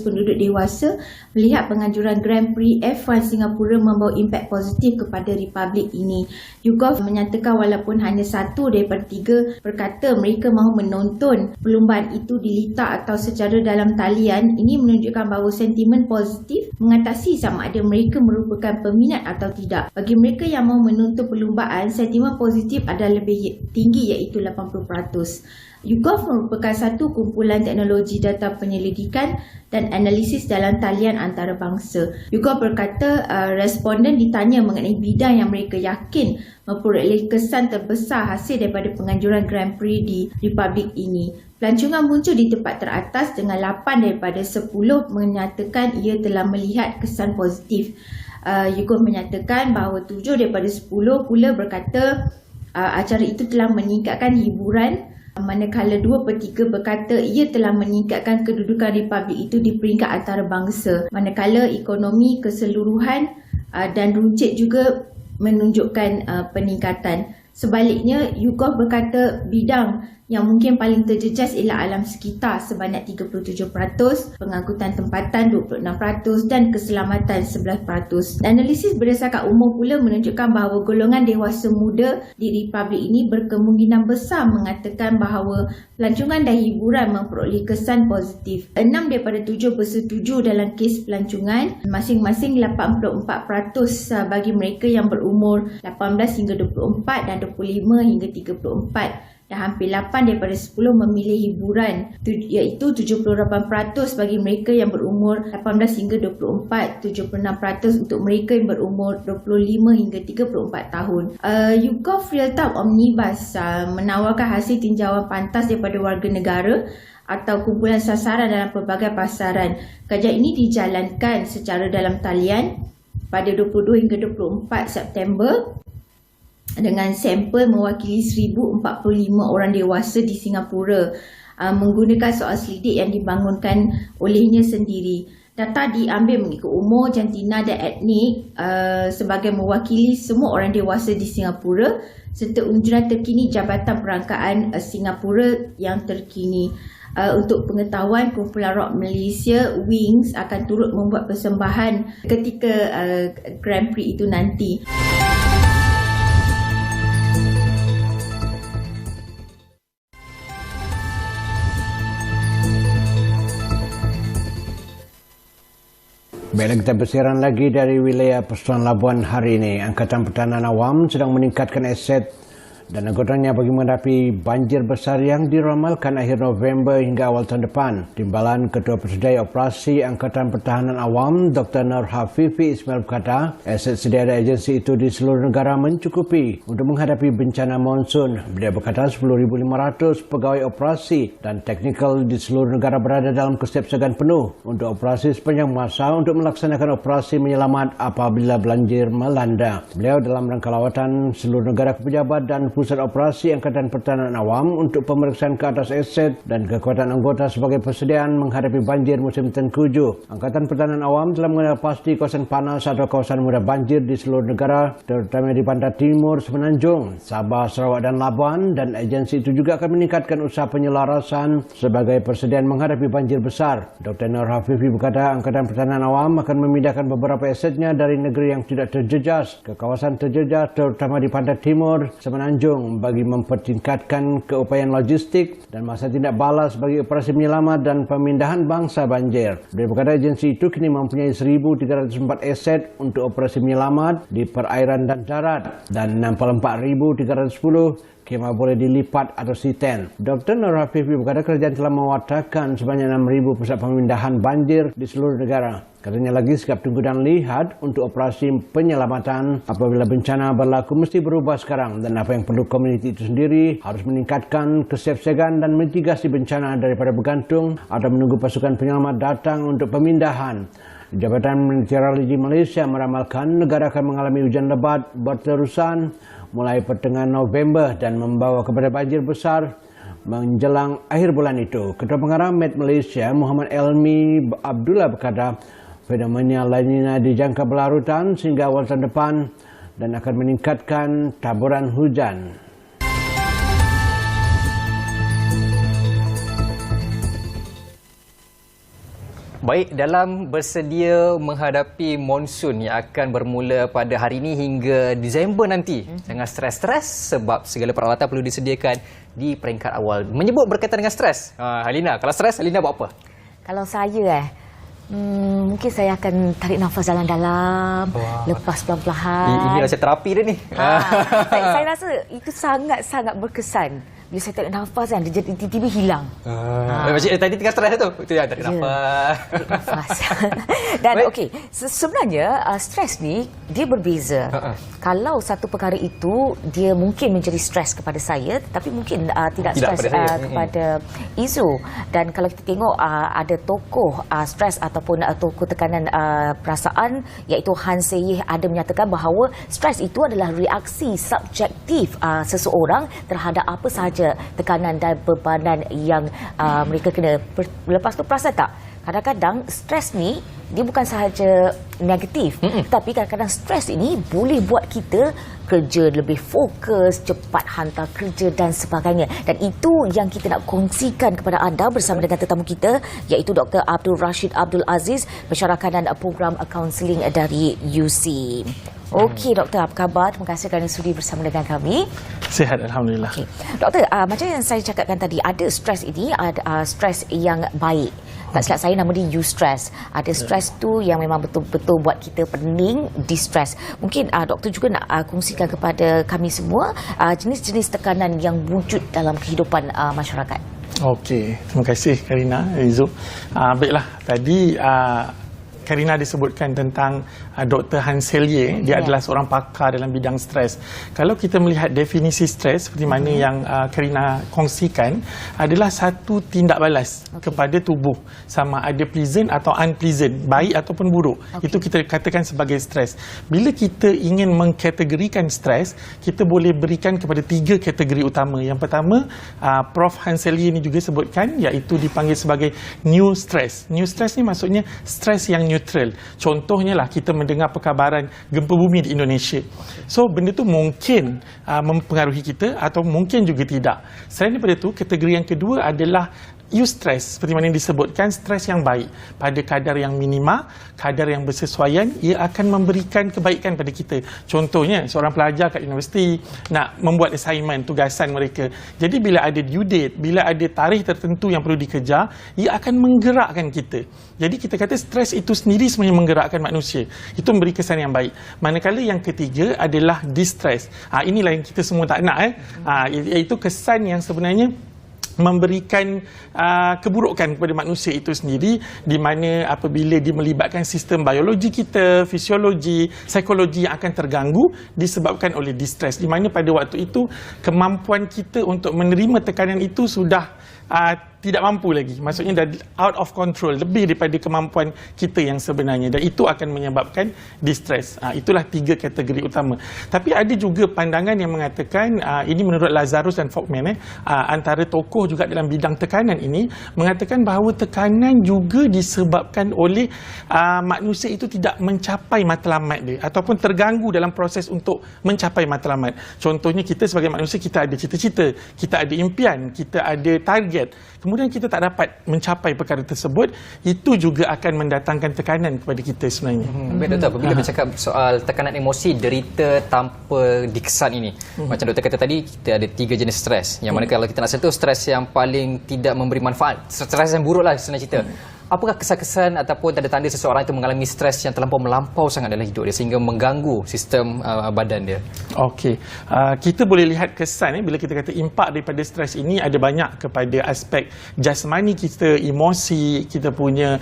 penduduk dewasa melihat penganjuran Grand Prix F1 Singapura membawa impak positif kepada republik ini. YouGov menyatakan walaupun hanya 1 daripada 3 berkata mereka mahu menonton perlumbaan itu di litar atau secara dalam talian, ini menunjukkan bahawa sentimen positif mengatasi sama ada mereka merupakan peminat atau tidak. Bagi mereka yang mahu menonton perlumbaan, sentimen positif adalah lebih tinggi iaitu 80%. YouGov merupakan satu kumpulan teknologi data penyelidikan dan analisis dalam talian antarabangsa. YouGov berkata responden ditanya mengenai bidang yang mereka yakin memperoleh kesan terbesar hasil daripada penganjuran Grand Prix di republik ini. Pelancongan muncul di tempat teratas dengan 8 daripada 10 menyatakan ia telah melihat kesan positif. YouGov menyatakan bahawa 7 daripada 10 pula berkata acara itu telah meningkatkan hiburan, manakala 2/3 berkata ia telah meningkatkan kedudukan republik itu di peringkat antarabangsa, manakala ekonomi keseluruhan dan runcit juga menunjukkan peningkatan. Sebaliknya, YouGov berkata bidang yang mungkin paling terjejas ialah alam sekitar sebanyak 37%, pengangkutan tempatan 26% dan keselamatan 11%. Analisis berdasarkan umur pula menunjukkan bahawa golongan dewasa muda di republik ini berkemungkinan besar mengatakan bahawa pelancongan dan hiburan memperoleh kesan positif. 6 daripada 7 bersetuju dalam kes pelancongan, masing-masing 84% bagi mereka yang berumur 18 hingga 24 dan 25 hingga 34. Dan hampir 8 daripada 10 memilih hiburan, iaitu 78% bagi mereka yang berumur 18 hingga 24, 76% untuk mereka yang berumur 25 hingga 34 tahun. YouGov Real Time Omnibus menawarkan hasil tinjauan pantas daripada warga negara atau kumpulan sasaran dalam pelbagai pasaran. Kajian ini dijalankan secara dalam talian pada 22 hingga 24 September dengan sampel mewakili 1045 orang dewasa di Singapura menggunakan soal selidik yang dibangunkan olehnya sendiri. Data diambil mengikut umur, jantina dan etnik sebagai mewakili semua orang dewasa di Singapura serta unjuran terkini Jabatan Perangkaan Singapura yang terkini. Untuk pengetahuan, kumpulan rock Malaysia Wings akan turut membuat persembahan ketika Grand Prix itu nanti. Baiklah, kita bersiaran lagi dari wilayah Pertuan Labuan hari ini. Angkatan Pertahanan Awam sedang meningkatkan aset dan anggotanya bagi menghadapi banjir besar yang diramalkan akhir November hingga awal tahun depan. Timbalan Ketua Persediaan Operasi Angkatan Pertahanan Awam, Dr. Nur Hafifi Ismail berkata, aset sedia agensi itu di seluruh negara mencukupi untuk menghadapi bencana monsun. Beliau berkata 10,500 pegawai operasi dan teknikal di seluruh negara berada dalam kesiapsiagaan penuh untuk operasi sepanjang masa untuk melaksanakan operasi menyelamat apabila banjir melanda. Beliau dalam rangka lawatan seluruh negara ke pejabat dan Pusat Operasi Angkatan Pertahanan Awam untuk pemeriksaan ke atas aset dan kekuatan anggota sebagai persediaan menghadapi banjir musim tengkujuh. Angkatan Pertahanan Awam telah mengenal pasti kawasan panas atau kawasan mudah banjir di seluruh negara, terutama di Pantai Timur, Semenanjung, Sabah, Sarawak dan Labuan, dan agensi itu juga akan meningkatkan usaha penyelarasan sebagai persediaan menghadapi banjir besar. Dr. Nur Hafifi berkata Angkatan Pertahanan Awam akan memindahkan beberapa asetnya dari negeri yang tidak terjejas ke kawasan terjejas, terutama di Pantai Timur, Semenanjung, bagi mempertingkatkan keupayaan logistik dan masa tindak balas bagi operasi menyelamat dan pemindahan bangsa banjir. Beliau berkata agensi itu kini mempunyai 1,304 aset untuk operasi menyelamat di perairan dan darat dan 64,310 kemah boleh dilipat atau siten. Dr. Nur Hafifi berkata kerajaan telah mewatakkan sebanyak 6,000 pusat pemindahan banjir di seluruh negara. Katanya lagi sikap tunggu dan lihat untuk operasi penyelamatan apabila bencana berlaku mesti berubah sekarang, dan apa yang perlu komuniti itu sendiri harus meningkatkan kesiapsiagaan dan mitigasi bencana daripada bergantung atau menunggu pasukan penyelamat datang untuk pemindahan. Jabatan Meteorologi Malaysia meramalkan negara akan mengalami hujan lebat berterusan mulai pertengahan November dan membawa kepada banjir besar menjelang akhir bulan itu. Ketua Pengarah Met Malaysia Muhammad Elmi Abdullah berkata, fenomena La Nina dijangka berlarutan sehingga awal tahun depan dan akan meningkatkan taburan hujan. Baik, dalam bersedia menghadapi monsun yang akan bermula pada hari ini hingga Disember nanti. Jangan stres-stres sebab segala peralatan perlu disediakan di peringkat awal. Menyebut berkaitan dengan stres. Halina, kalau stres, Halina buat apa? Kalau saya mungkin saya akan tarik nafas dalam-dalam, lepas pelan-pelan. Ini rasa terapi dia ni. Saya rasa itu sangat-sangat berkesan. Bila saya tarik nafas kan, dia tiba-tiba hilang. Macam tadi tengah stres tu. Itu yang tarik nafas. Tarik nafas. Dan okey, sebenarnya stres ni dia berbeza. Kalau satu perkara itu dia mungkin menjadi stres kepada saya, tetapi mungkin tidak stres kepada Izu. Dan kalau kita tengok ada tokoh stres ataupun tokoh tekanan perasaan, iaitu Han Seyih ada menyatakan bahawa stres itu adalah reaksi subjektif seseorang terhadap apa sahaja tekanan dan bebanan yang mereka kena. Lepas tu perasan tak? Kadang-kadang stres ni dia bukan sahaja negatif, tapi kadang-kadang stres ini boleh buat kita kerja lebih fokus, cepat hantar kerja dan sebagainya. Dan itu yang kita nak kongsikan kepada anda bersama dengan tetamu kita, iaitu Dr. Abdul Rashid Abdul Aziz, pensyarah kanan program kaunseling dari UC. Okey, Doktor, apa khabar? Terima kasih kerana sudi bersama dengan kami. Sihat, Alhamdulillah. Okay. Doktor, macam yang saya cakapkan tadi, ada stres ini, ada stres yang baik. Tak silap saya nama dia eustress. Ada stres tu yang memang betul-betul buat kita pening, distress. Mungkin doktor juga nak kongsikan kepada kami semua jenis-jenis tekanan yang wujud dalam kehidupan masyarakat. Okey, terima kasih Karina, Izu. Baiklah, tadi Karina disebutkan tentang Dr. Han Seyih. Dia adalah seorang pakar dalam bidang stres. Kalau kita melihat definisi stres seperti mana yang Karina kongsikan, adalah satu tindak balas kepada tubuh, sama ada pleasant atau unpleasant, baik ataupun buruk. Itu kita katakan sebagai stres. Bila kita ingin mengkategorikan stres, kita boleh berikan kepada 3 kategori utama. Yang pertama, Prof. Han Seyih ini juga sebutkan, iaitu dipanggil sebagai new stress. New stress ni maksudnya stres yang neutral. Contohnya lah kita mendengar perkabaran gempa bumi di Indonesia. So benda tu mungkin mempengaruhi kita atau mungkin juga tidak. Selain daripada itu, kategori yang kedua adalah eustress, seperti mana yang disebutkan, stres yang baik pada kadar yang minima, kadar yang bersesuaian, ia akan memberikan kebaikan pada kita. Contohnya, seorang pelajar kat universiti nak membuat assignment, tugasan mereka. Jadi bila ada due date, bila ada tarikh tertentu yang perlu dikejar, ia akan menggerakkan kita. Jadi kita kata stres itu sendiri sebenarnya menggerakkan manusia. Itu memberi kesan yang baik. Manakala yang ketiga adalah distress. Inilah yang kita semua tak nak. Iaitu kesan yang sebenarnya memberikan keburukan kepada manusia itu sendiri, di mana apabila dia melibatkan sistem biologi kita, fisiologi, psikologi yang akan terganggu disebabkan oleh distress, di mana pada waktu itu kemampuan kita untuk menerima tekanan itu sudah tidak mampu lagi. Maksudnya dah out of control, lebih daripada kemampuan kita yang sebenarnya, dan itu akan menyebabkan distress. Itulah 3 kategori utama. Tapi ada juga pandangan yang mengatakan, ini menurut Lazarus dan Folkman, antara tokoh juga dalam bidang tekanan ini, mengatakan bahawa tekanan juga disebabkan oleh manusia itu tidak mencapai matlamat dia, ataupun terganggu dalam proses untuk mencapai matlamat. Contohnya kita sebagai manusia, kita ada cita-cita, kita ada impian, kita ada target. Kemudian kita tak dapat mencapai perkara tersebut, itu juga akan mendatangkan tekanan kepada kita sebenarnya. Baik Doktor, apabila bercakap soal tekanan emosi derita tanpa dikesan ini, macam Doktor kata tadi, kita ada 3 jenis stres. Yang mana kalau kita nak sentuh stres yang paling tidak memberi manfaat, stres yang buruk lah senang cerita. Apakah kesan-kesan ataupun tanda-tanda seseorang itu mengalami stres yang melampau sangat dalam hidup dia sehingga mengganggu sistem badan dia? Okey, kita boleh lihat kesan bila kita kata impak daripada stres ini ada banyak kepada aspek jasmani kita, emosi, kita punya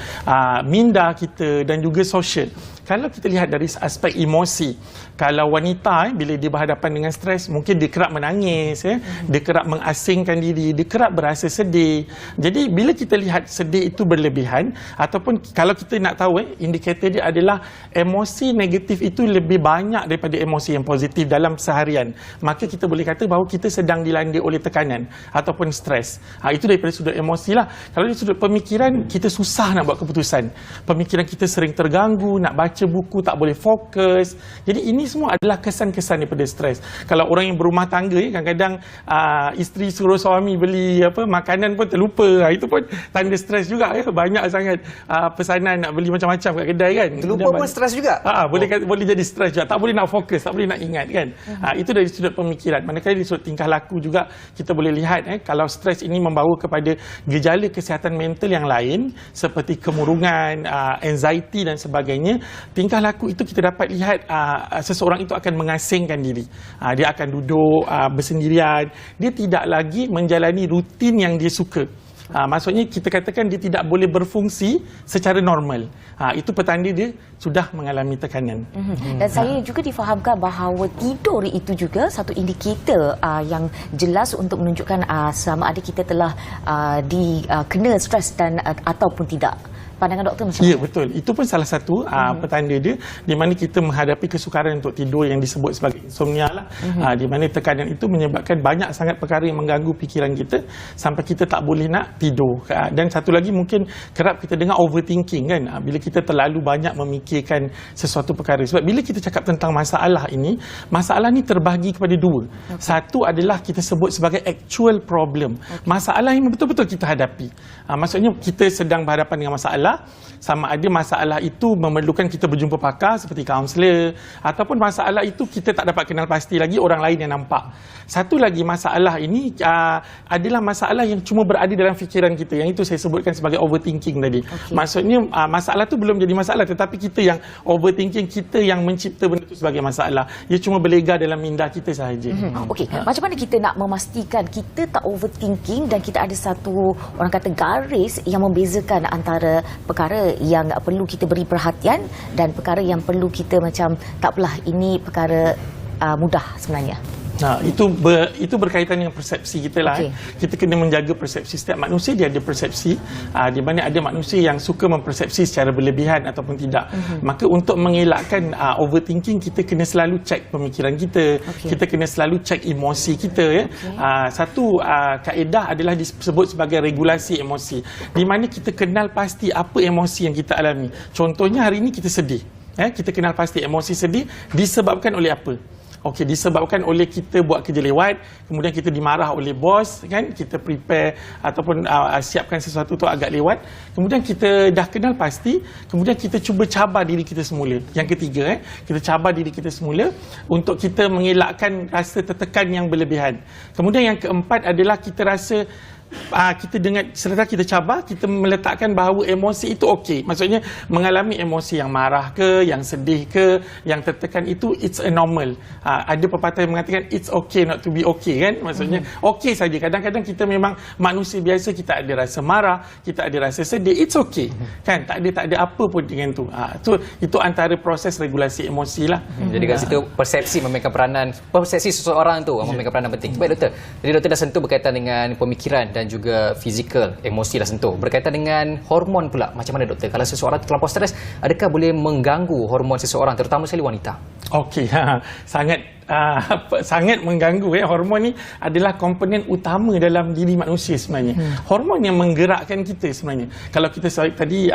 minda kita dan juga sosial. kalau kita lihat dari aspek emosi, kalau wanita bila dia berhadapan dengan stres, mungkin dia kerap menangis, dia kerap mengasingkan diri, dia kerap berasa sedih. Jadi bila kita lihat sedih itu berlebihan, ataupun kalau kita nak tahu indikator dia adalah emosi negatif itu lebih banyak daripada emosi yang positif dalam seharian, maka kita boleh kata bahawa kita sedang dilanda oleh tekanan ataupun stres. Itu daripada sudut emosi lah. Kalau dari sudut pemikiran, kita susah nak buat keputusan. Pemikiran kita sering terganggu, nak baca buku tak boleh fokus. Jadi ini semua adalah kesan-kesan daripada stres. Kalau orang yang berumah tangga, kadang-kadang isteri suruh suami beli makanan pun terlupa. Itu pun tanda stres juga. Banyak sangat pesanan nak beli macam-macam kat kedai kan. Terlupa pun stres juga. Boleh jadi stres juga. Tak boleh nak fokus, tak boleh nak ingat kan. Itu dari sudut pemikiran. Manakala dari sudut tingkah laku juga kita boleh lihat kalau stres ini membawa kepada gejala kesihatan mental yang lain seperti kemurungan, anxiety dan sebagainya. Tingkah laku itu kita dapat lihat seseorang itu akan mengasingkan diri. Dia akan duduk bersendirian. Dia tidak lagi menjalani rutin yang dia suka. Maksudnya kita katakan dia tidak boleh berfungsi secara normal. Itu petanda dia sudah mengalami tekanan. Dan saya juga difahamkan bahawa tidur itu juga satu indikator yang jelas untuk menunjukkan sama ada kita telah dikena stres dan ataupun tidak. Pandangan doktor macam mana? Ya, betul. Itu pun salah satu petanda dia di mana kita menghadapi kesukaran untuk tidur yang disebut sebagai insomnia lah. Di mana tekanan itu menyebabkan banyak sangat perkara yang mengganggu fikiran kita sampai kita tak boleh nak tidur. Dan satu lagi mungkin kerap kita dengar overthinking kan. Bila kita terlalu banyak memikirkan sesuatu perkara. Sebab bila kita cakap tentang masalah ini, masalah ni terbahagi kepada dua. Satu adalah kita sebut sebagai actual problem. Masalah yang betul-betul kita hadapi. Maksudnya kita sedang berhadapan dengan masalah, sama ada masalah itu memerlukan kita berjumpa pakar seperti kaunselor, ataupun masalah itu kita tak dapat kenal pasti lagi, orang lain yang nampak. Satu lagi masalah ini adalah masalah yang cuma berada dalam fikiran kita, yang itu saya sebutkan sebagai overthinking tadi. Maksudnya masalah tu belum jadi masalah, tetapi kita yang overthinking, kita yang mencipta benda itu sebagai masalah. Ia cuma berlega dalam minda kita sahaja. Okey, macam mana kita nak memastikan kita tak overthinking dan kita ada satu, orang kata, garis yang membezakan antara perkara yang perlu kita beri perhatian dan perkara yang perlu kita macam tak apalah, ini perkara mudah sebenarnya. Itu berkaitan dengan persepsi kita lah. Kita kena menjaga persepsi. Setiap manusia dia ada persepsi, di mana ada manusia yang suka mempersepsi secara berlebihan ataupun tidak. Maka untuk mengelakkan overthinking, kita kena selalu cek pemikiran kita. Kita kena selalu cek emosi kita. Satu kaedah adalah disebut sebagai regulasi emosi, di mana kita kenal pasti apa emosi yang kita alami. Contohnya hari ini kita sedih. Kita kenal pasti emosi sedih disebabkan oleh apa. Disebabkan oleh kita buat kerja lewat, kemudian kita dimarah oleh bos, kan? Kita prepare ataupun siapkan sesuatu tu agak lewat, kemudian kita dah kenal pasti, kemudian kita cuba cabar diri kita semula. Yang ketiga, kita cabar diri kita semula untuk kita mengelakkan rasa tertekan yang berlebihan. Kemudian yang keempat adalah kita rasa kita dengan serta kita cabar, kita meletakkan bahawa emosi itu okey. Maksudnya mengalami emosi yang marah ke, yang sedih ke, yang tertekan itu it's a normal. Ada pepatah yang mengatakan it's okay not to be okay kan. Maksudnya okey saja. Kadang-kadang kita memang manusia biasa, kita ada rasa marah, kita ada rasa sedih, it's okay. Kan tak ada apa pun dengan tu. Itu antara proses regulasi emosi lah. Jadi kat situ persepsi memainkan peranan, persepsi seseorang tu memainkan peranan penting. Baik doktor. Jadi doktor dah sentuh berkaitan dengan pemikiran dan juga fizikal, emosi dah sentuh. Berkaitan dengan hormon pula, macam mana doktor? Kalau seseorang terlampau stres, adakah boleh mengganggu hormon seseorang, terutama sekali wanita? Okey, sangat mengganggu. Hormon ni adalah komponen utama dalam diri manusia sebenarnya. Hormon yang menggerakkan kita sebenarnya. Kalau kita tadi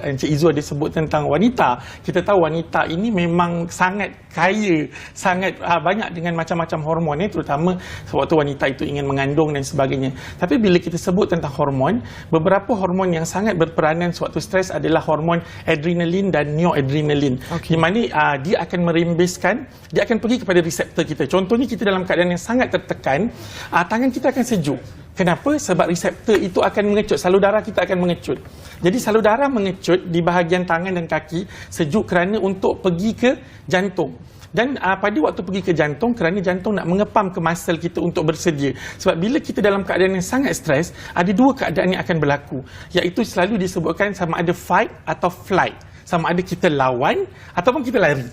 Encik Izu ada sebut tentang wanita, kita tahu wanita ini memang sangat kaya, sangat banyak dengan macam-macam hormon, terutama sewaktu wanita itu ingin mengandung dan sebagainya. Tapi bila kita sebut tentang hormon, beberapa hormon yang sangat berperanan sewaktu stres adalah hormon adrenalin dan noradrenalin. Di mana dia akan merembeskan, dia akan pergi kepada reseptor kita. Contohnya kita dalam keadaan yang sangat tertekan, tangan kita akan sejuk. Kenapa? Sebab reseptor itu akan mengecut, salur darah kita akan mengecut. Jadi salur darah mengecut di bahagian tangan dan kaki sejuk kerana untuk pergi ke jantung. Dan pada waktu pergi ke jantung, kerana jantung nak mengepam ke muscle kita untuk bersedia. Sebab bila kita dalam keadaan yang sangat stres, ada dua keadaan yang akan berlaku, iaitu selalu disebutkan sama ada fight atau flight. sama ada kita lawan ataupun kita lari.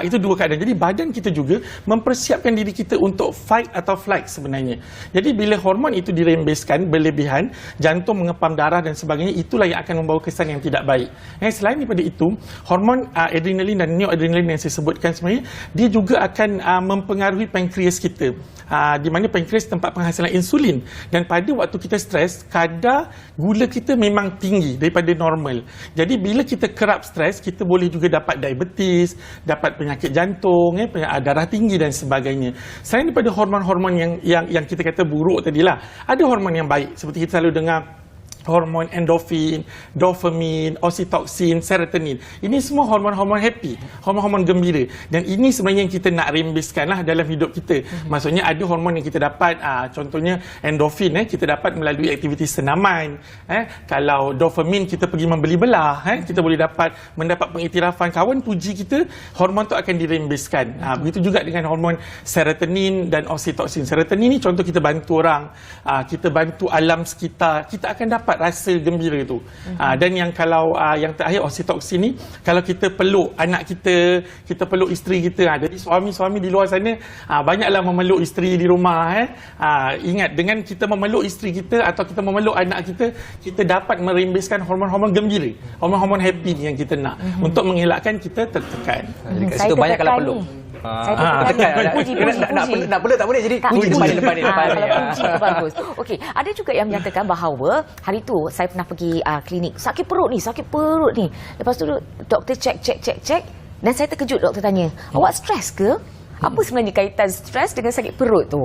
Itu dua keadaan. Jadi badan kita juga mempersiapkan diri kita untuk fight atau flight sebenarnya. Jadi bila hormon itu dirembeskan berlebihan, jantung mengepam darah dan sebagainya, itulah yang akan membawa kesan yang tidak baik. Selain daripada itu, hormon adrenalin dan noradrenalin yang saya sebutkan sebenarnya, dia juga akan mempengaruhi pankreas kita. Di mana pankreas tempat penghasilan insulin, dan pada waktu kita stres, kadar gula kita memang tinggi daripada normal. Jadi bila kita kerap stres, kita boleh juga dapat diabetes, dapat penyakit jantung, darah tinggi dan sebagainya. Selain daripada hormon-hormon yang kita kata buruk tadilah, ada hormon yang baik seperti kita selalu dengar hormon endorfin, dopamine, oksitoksin, serotonin. Ini semua hormon-hormon happy, hormon-hormon gembira. Dan ini sebenarnya yang kita nak rembeskanlah dalam hidup kita. Maksudnya ada hormon yang kita dapat, contohnya endorfin, kita dapat melalui aktiviti senaman. Kalau dopamine, kita pergi membeli belah, kita boleh mendapat pengiktirafan kawan puji kita, hormon tu akan dirembeskan. Begitu juga dengan hormon serotonin dan oksitoksin. Serotonin ni contoh kita bantu orang, kita bantu alam sekitar, kita akan dapat rasa gembira itu. Dan yang kalau yang terakhir oksitoksin ni, kalau kita peluk anak kita, kita peluk isteri kita. Jadi suami-suami di luar sana banyaklah memeluk isteri di rumah. Ingat, dengan kita memeluk isteri kita atau kita memeluk anak kita, kita dapat merembeskan hormon-hormon gembira, hormon-hormon happy ni yang kita nak, untuk mengelakkan kita tertekan. Jadi kat situ banyaklah peluk. Saya nak peluk tak boleh, jadi puji depan ni. Kalau puji itu bagus. Okey, ada juga yang menyatakan bahawa hari tu saya pernah pergi klinik, sakit perut ni. Lepas tu doktor cek dan saya terkejut, doktor tanya, awak stres ke? Apa sebenarnya kaitan stres dengan sakit perut tu?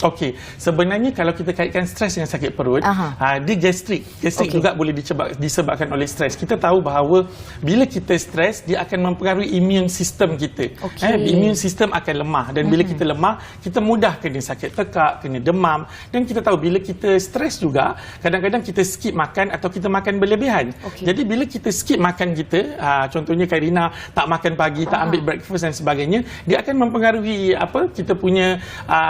Okey, sebenarnya kalau kita kaitkan stres dengan sakit perut, dia gastrik juga boleh disebabkan oleh stres. Kita tahu bahawa bila kita stres, dia akan mempengaruhi immune system kita. Immune system akan lemah, dan bila kita lemah, kita mudah kena sakit tekak, kena demam. Dan kita tahu bila kita stres juga, kadang-kadang kita skip makan atau kita makan berlebihan. Jadi bila kita skip makan kita, contohnya Karina tak makan pagi, tak ambil breakfast dan sebagainya, dia akan mempengaruhi kita punya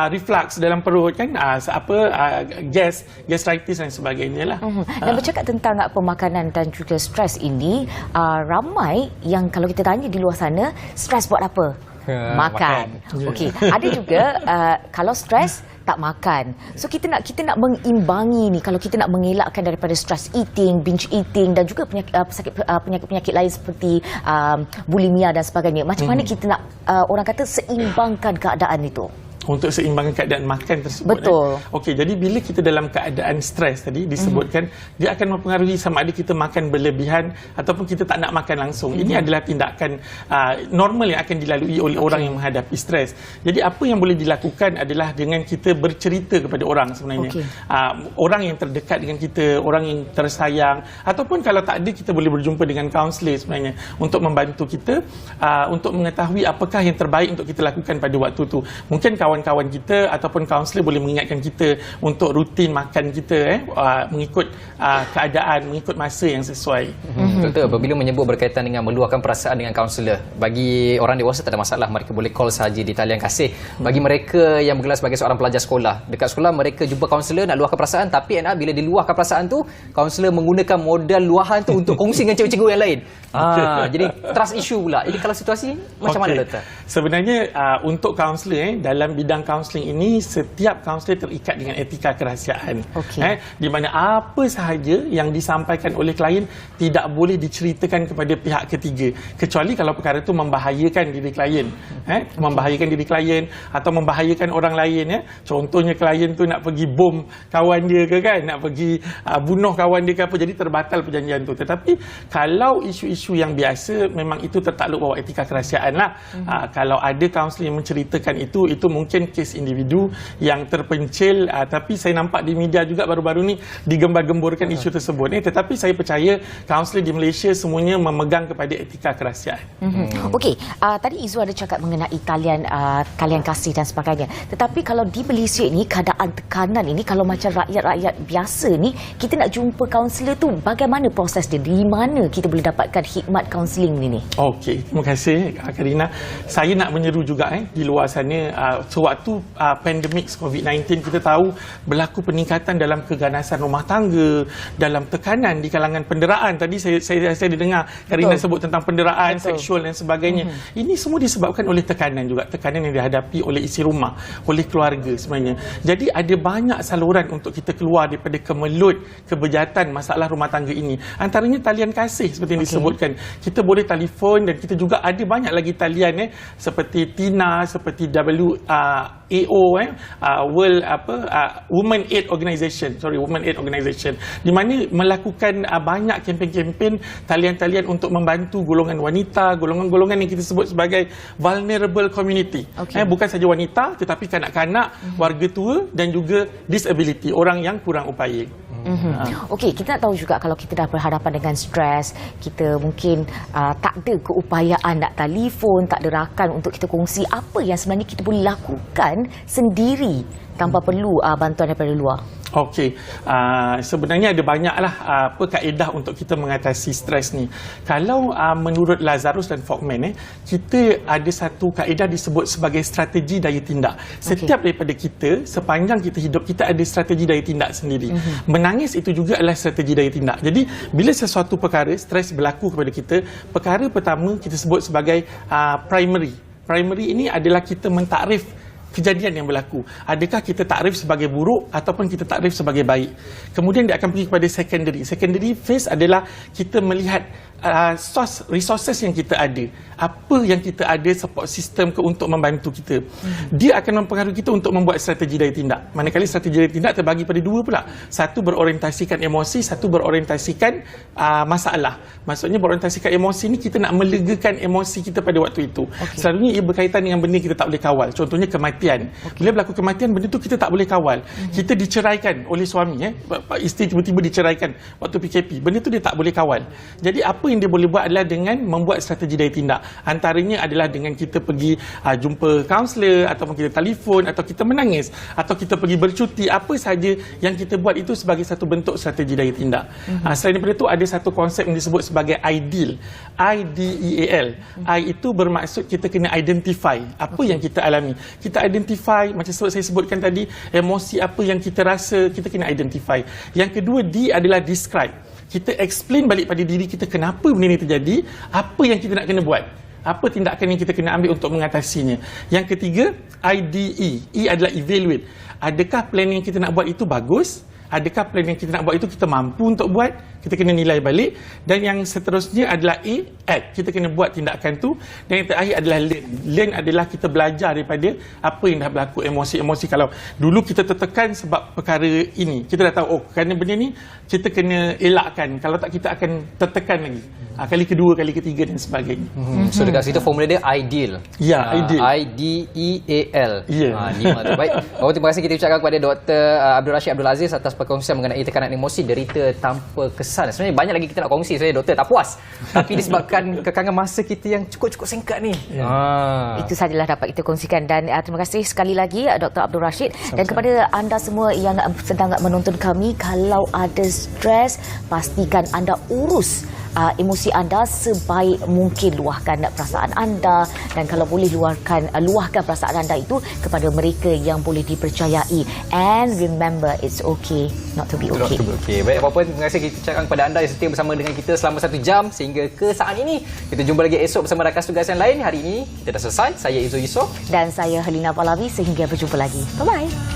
reflux dalam perut, kan, gastritis dan sebagainya lah. Dan bercakap tentang pemakanan dan juga stres ini, ramai yang kalau kita tanya di luar sana, stres buat apa? Makan. Okey, ada juga kalau stres tak makan. So kita nak mengimbangi ni, kalau kita nak mengelakkan daripada stress eating, binge eating dan juga penyakit-penyakit lain seperti bulimia dan sebagainya. Macam mana kita nak orang kata seimbangkan keadaan itu? Untuk seimbangkan keadaan makan tersebut. Betul. Okey, jadi bila kita dalam keadaan stres tadi disebutkan, dia akan mempengaruhi sama ada kita makan berlebihan ataupun kita tak nak makan langsung. Ini adalah tindakan normal yang akan dilalui oleh orang yang menghadapi stres. Jadi apa yang boleh dilakukan adalah dengan kita bercerita kepada orang sebenarnya. Orang yang terdekat dengan kita, orang yang tersayang, ataupun kalau tak ada, kita boleh berjumpa dengan kaunselor sebenarnya untuk membantu kita untuk mengetahui apakah yang terbaik untuk kita lakukan pada waktu itu. Mungkin kawan-kawan kita ataupun kaunselor boleh mengingatkan kita untuk rutin makan kita mengikut keadaan, mengikut masa yang sesuai. Betul, apabila menyebut berkaitan dengan meluahkan perasaan dengan kaunselor, bagi orang dewasa tak ada masalah, mereka boleh call saja di talian kasih. Bagi mereka yang bergelar sebagai seorang pelajar sekolah, dekat sekolah mereka jumpa kaunselor nak luahkan perasaan, tapi bila diluahkan perasaan tu, kaunselor menggunakan modal luahan tu untuk kongsi dengan cikgu-cikgu yang lain. Jadi trust issue pula. Jadi kalau situasi macam mana, Doktor? Sebenarnya untuk kaunselor dalam bidang kaunseling ini, setiap kaunselor terikat dengan etika kerahsiaan. Di mana apa sahaja yang disampaikan oleh klien tidak boleh diceritakan kepada pihak ketiga, kecuali kalau perkara itu membahayakan diri klien, membahayakan diri klien atau membahayakan orang lain. Contohnya klien tu nak pergi bom kawan dia ke, kan, nak pergi bunuh kawan dia ke apa, jadi terbatal perjanjian tu. Tetapi kalau isu-isu yang biasa, memang itu tertakluk bawah etika kerahsiaan lah. Kalau ada kaunselor yang menceritakan itu mungkin kes individu yang terpencil, tapi saya nampak di media juga baru-baru ni digembar-gemburkan isu tersebut. Tetapi saya percaya kaunselor di Malaysia semuanya memegang kepada etika kerahsiaan. Okey, tadi Izu ada cakap mengenai talian kasih dan sebagainya. Tetapi kalau di Malaysia ni, keadaan tekanan ini, kalau macam rakyat-rakyat biasa ni, kita nak jumpa kaunselor tu, bagaimana proses dia? Di mana kita boleh dapatkan khidmat kaunseling ni? Okey, terima kasih Karina. Saya nak menyeru juga di luar sana, sewaktu pandemik COVID-19 kita tahu berlaku peningkatan dalam keganasan rumah tangga, dalam tekanan di kalangan penderaan. Tadi saya dengar Karina sebut tentang penderaan seksual dan sebagainya. Ini semua disebabkan oleh tekanan juga, tekanan yang dihadapi oleh isi rumah, oleh keluarga sebenarnya. Jadi ada banyak saluran untuk kita keluar daripada kemelut kebejatan masalah rumah tangga ini. Antaranya talian kasih seperti yang disebutkan. Kita boleh telefon dan kita juga ada banyak lagi talian seperti TINA, seperti WAO, World Women Aid Organisation, di mana melakukan banyak kempen-kempen talian-talian untuk membantu golongan wanita, golongan-golongan yang kita sebut sebagai vulnerable community. Bukan saja wanita tetapi kanak-kanak, warga tua dan juga disability, orang yang kurang upaya. Okey, kita nak tahu juga kalau kita dah berhadapan dengan stres, kita mungkin tak ada keupayaan nak telefon, tak ada rakan untuk kita kongsi, apa yang sebenarnya kita boleh lakukan sendiri tanpa perlu bantuan daripada luar? Okey, sebenarnya ada banyaklah kaedah untuk kita mengatasi stres ni. Kalau menurut Lazarus dan Fogman, kita ada satu kaedah disebut sebagai strategi daya tindak. Setiap daripada kita, sepanjang kita hidup, kita ada strategi daya tindak sendiri. Menangis itu juga adalah strategi daya tindak. Jadi, bila sesuatu perkara stres berlaku kepada kita, perkara pertama kita sebut sebagai primary. Primary ini adalah kita mentakrif kejadian yang berlaku. Adakah kita takrif sebagai buruk ataupun kita takrif sebagai baik. Kemudian dia akan pergi kepada secondary. Secondary phase adalah kita melihat source resources yang kita ada. Apa yang kita ada, support system untuk membantu kita. Dia akan mempengaruhi kita untuk membuat strategi daya tindak. Manakala strategi daya tindak terbagi pada dua pula. Satu berorientasikan emosi, satu berorientasikan masalah. Maksudnya berorientasikan emosi ni kita nak melegakan emosi kita pada waktu itu. Selalunya ia berkaitan dengan benda kita tak boleh kawal. Contohnya kematian. Bila berlaku kematian, benda tu kita tak boleh kawal. Kita diceraikan oleh suami, isteri tiba-tiba diceraikan waktu PKP. Benda tu dia tak boleh kawal. Jadi apa yang dia boleh buat adalah dengan membuat strategi daya tindak. Antaranya adalah dengan kita pergi jumpa kaunselor, ataupun kita telefon, atau kita menangis, atau kita pergi bercuti. Apa sahaja yang kita buat itu sebagai satu bentuk strategi daya tindak. Selain daripada itu, ada satu konsep yang disebut sebagai IDEAL. I-D-E-A-L. I itu bermaksud kita kena identify apa yang kita alami. Kita identify, macam saya sebutkan tadi, emosi apa yang kita rasa, kita kena identify. Yang kedua, D adalah describe. Kita explain balik pada diri kita kenapa benda ini terjadi, apa yang kita nak kena buat, apa tindakan yang kita kena ambil untuk mengatasinya. Yang ketiga, IDE. E adalah evaluate. Adakah plan yang kita nak buat itu bagus? Adakah plan yang kita nak buat itu kita mampu untuk buat? Kita kena nilai balik. Dan yang seterusnya adalah A, act. Kita kena buat tindakan tu. Dan yang terakhir adalah learn. Learn adalah kita belajar daripada apa yang dah berlaku, emosi-emosi. Kalau dulu kita tertekan sebab perkara ini, kita dah tahu, kerana benda ni kita kena elakkan. Kalau tak, kita akan tertekan lagi. Kali kedua, kali ketiga dan sebagainya. So dekat situ formula dia ideal. Ya, ideal. I-D-E-A-L. Ya. Baik. Terima kasih kita ucapkan kepada Dr. Abdul Rashid Abdul Aziz atas perkongsian mengenai tekanan emosi derita tanpa kesan. Sebenarnya banyak lagi kita nak kongsi, sebenarnya doktor tak puas. Tapi disebabkan kekangan masa kita yang cukup-cukup singkat ni. Itu sajalah dapat kita kongsikan. Dan terima kasih sekali lagi Dr. Abdul Rashid. Dan kepada anda semua yang sedang menonton kami, kalau ada stres, pastikan anda urus emosi anda sebaik mungkin. Luahkan perasaan anda, dan kalau boleh luahkan perasaan anda itu kepada mereka yang boleh dipercayai. And remember, it's okay not to be okay. Baik, apa-apa, terima kasih kita ucapkan kepada anda yang setia bersama dengan kita selama 1 jam sehingga ke saat ini. Kita jumpa lagi esok bersama rakan tugas yang lain. Hari ini kita dah selesai. Saya Izzul Yusof dan saya Helena Pahlavi. Sehingga berjumpa lagi. Bye-bye.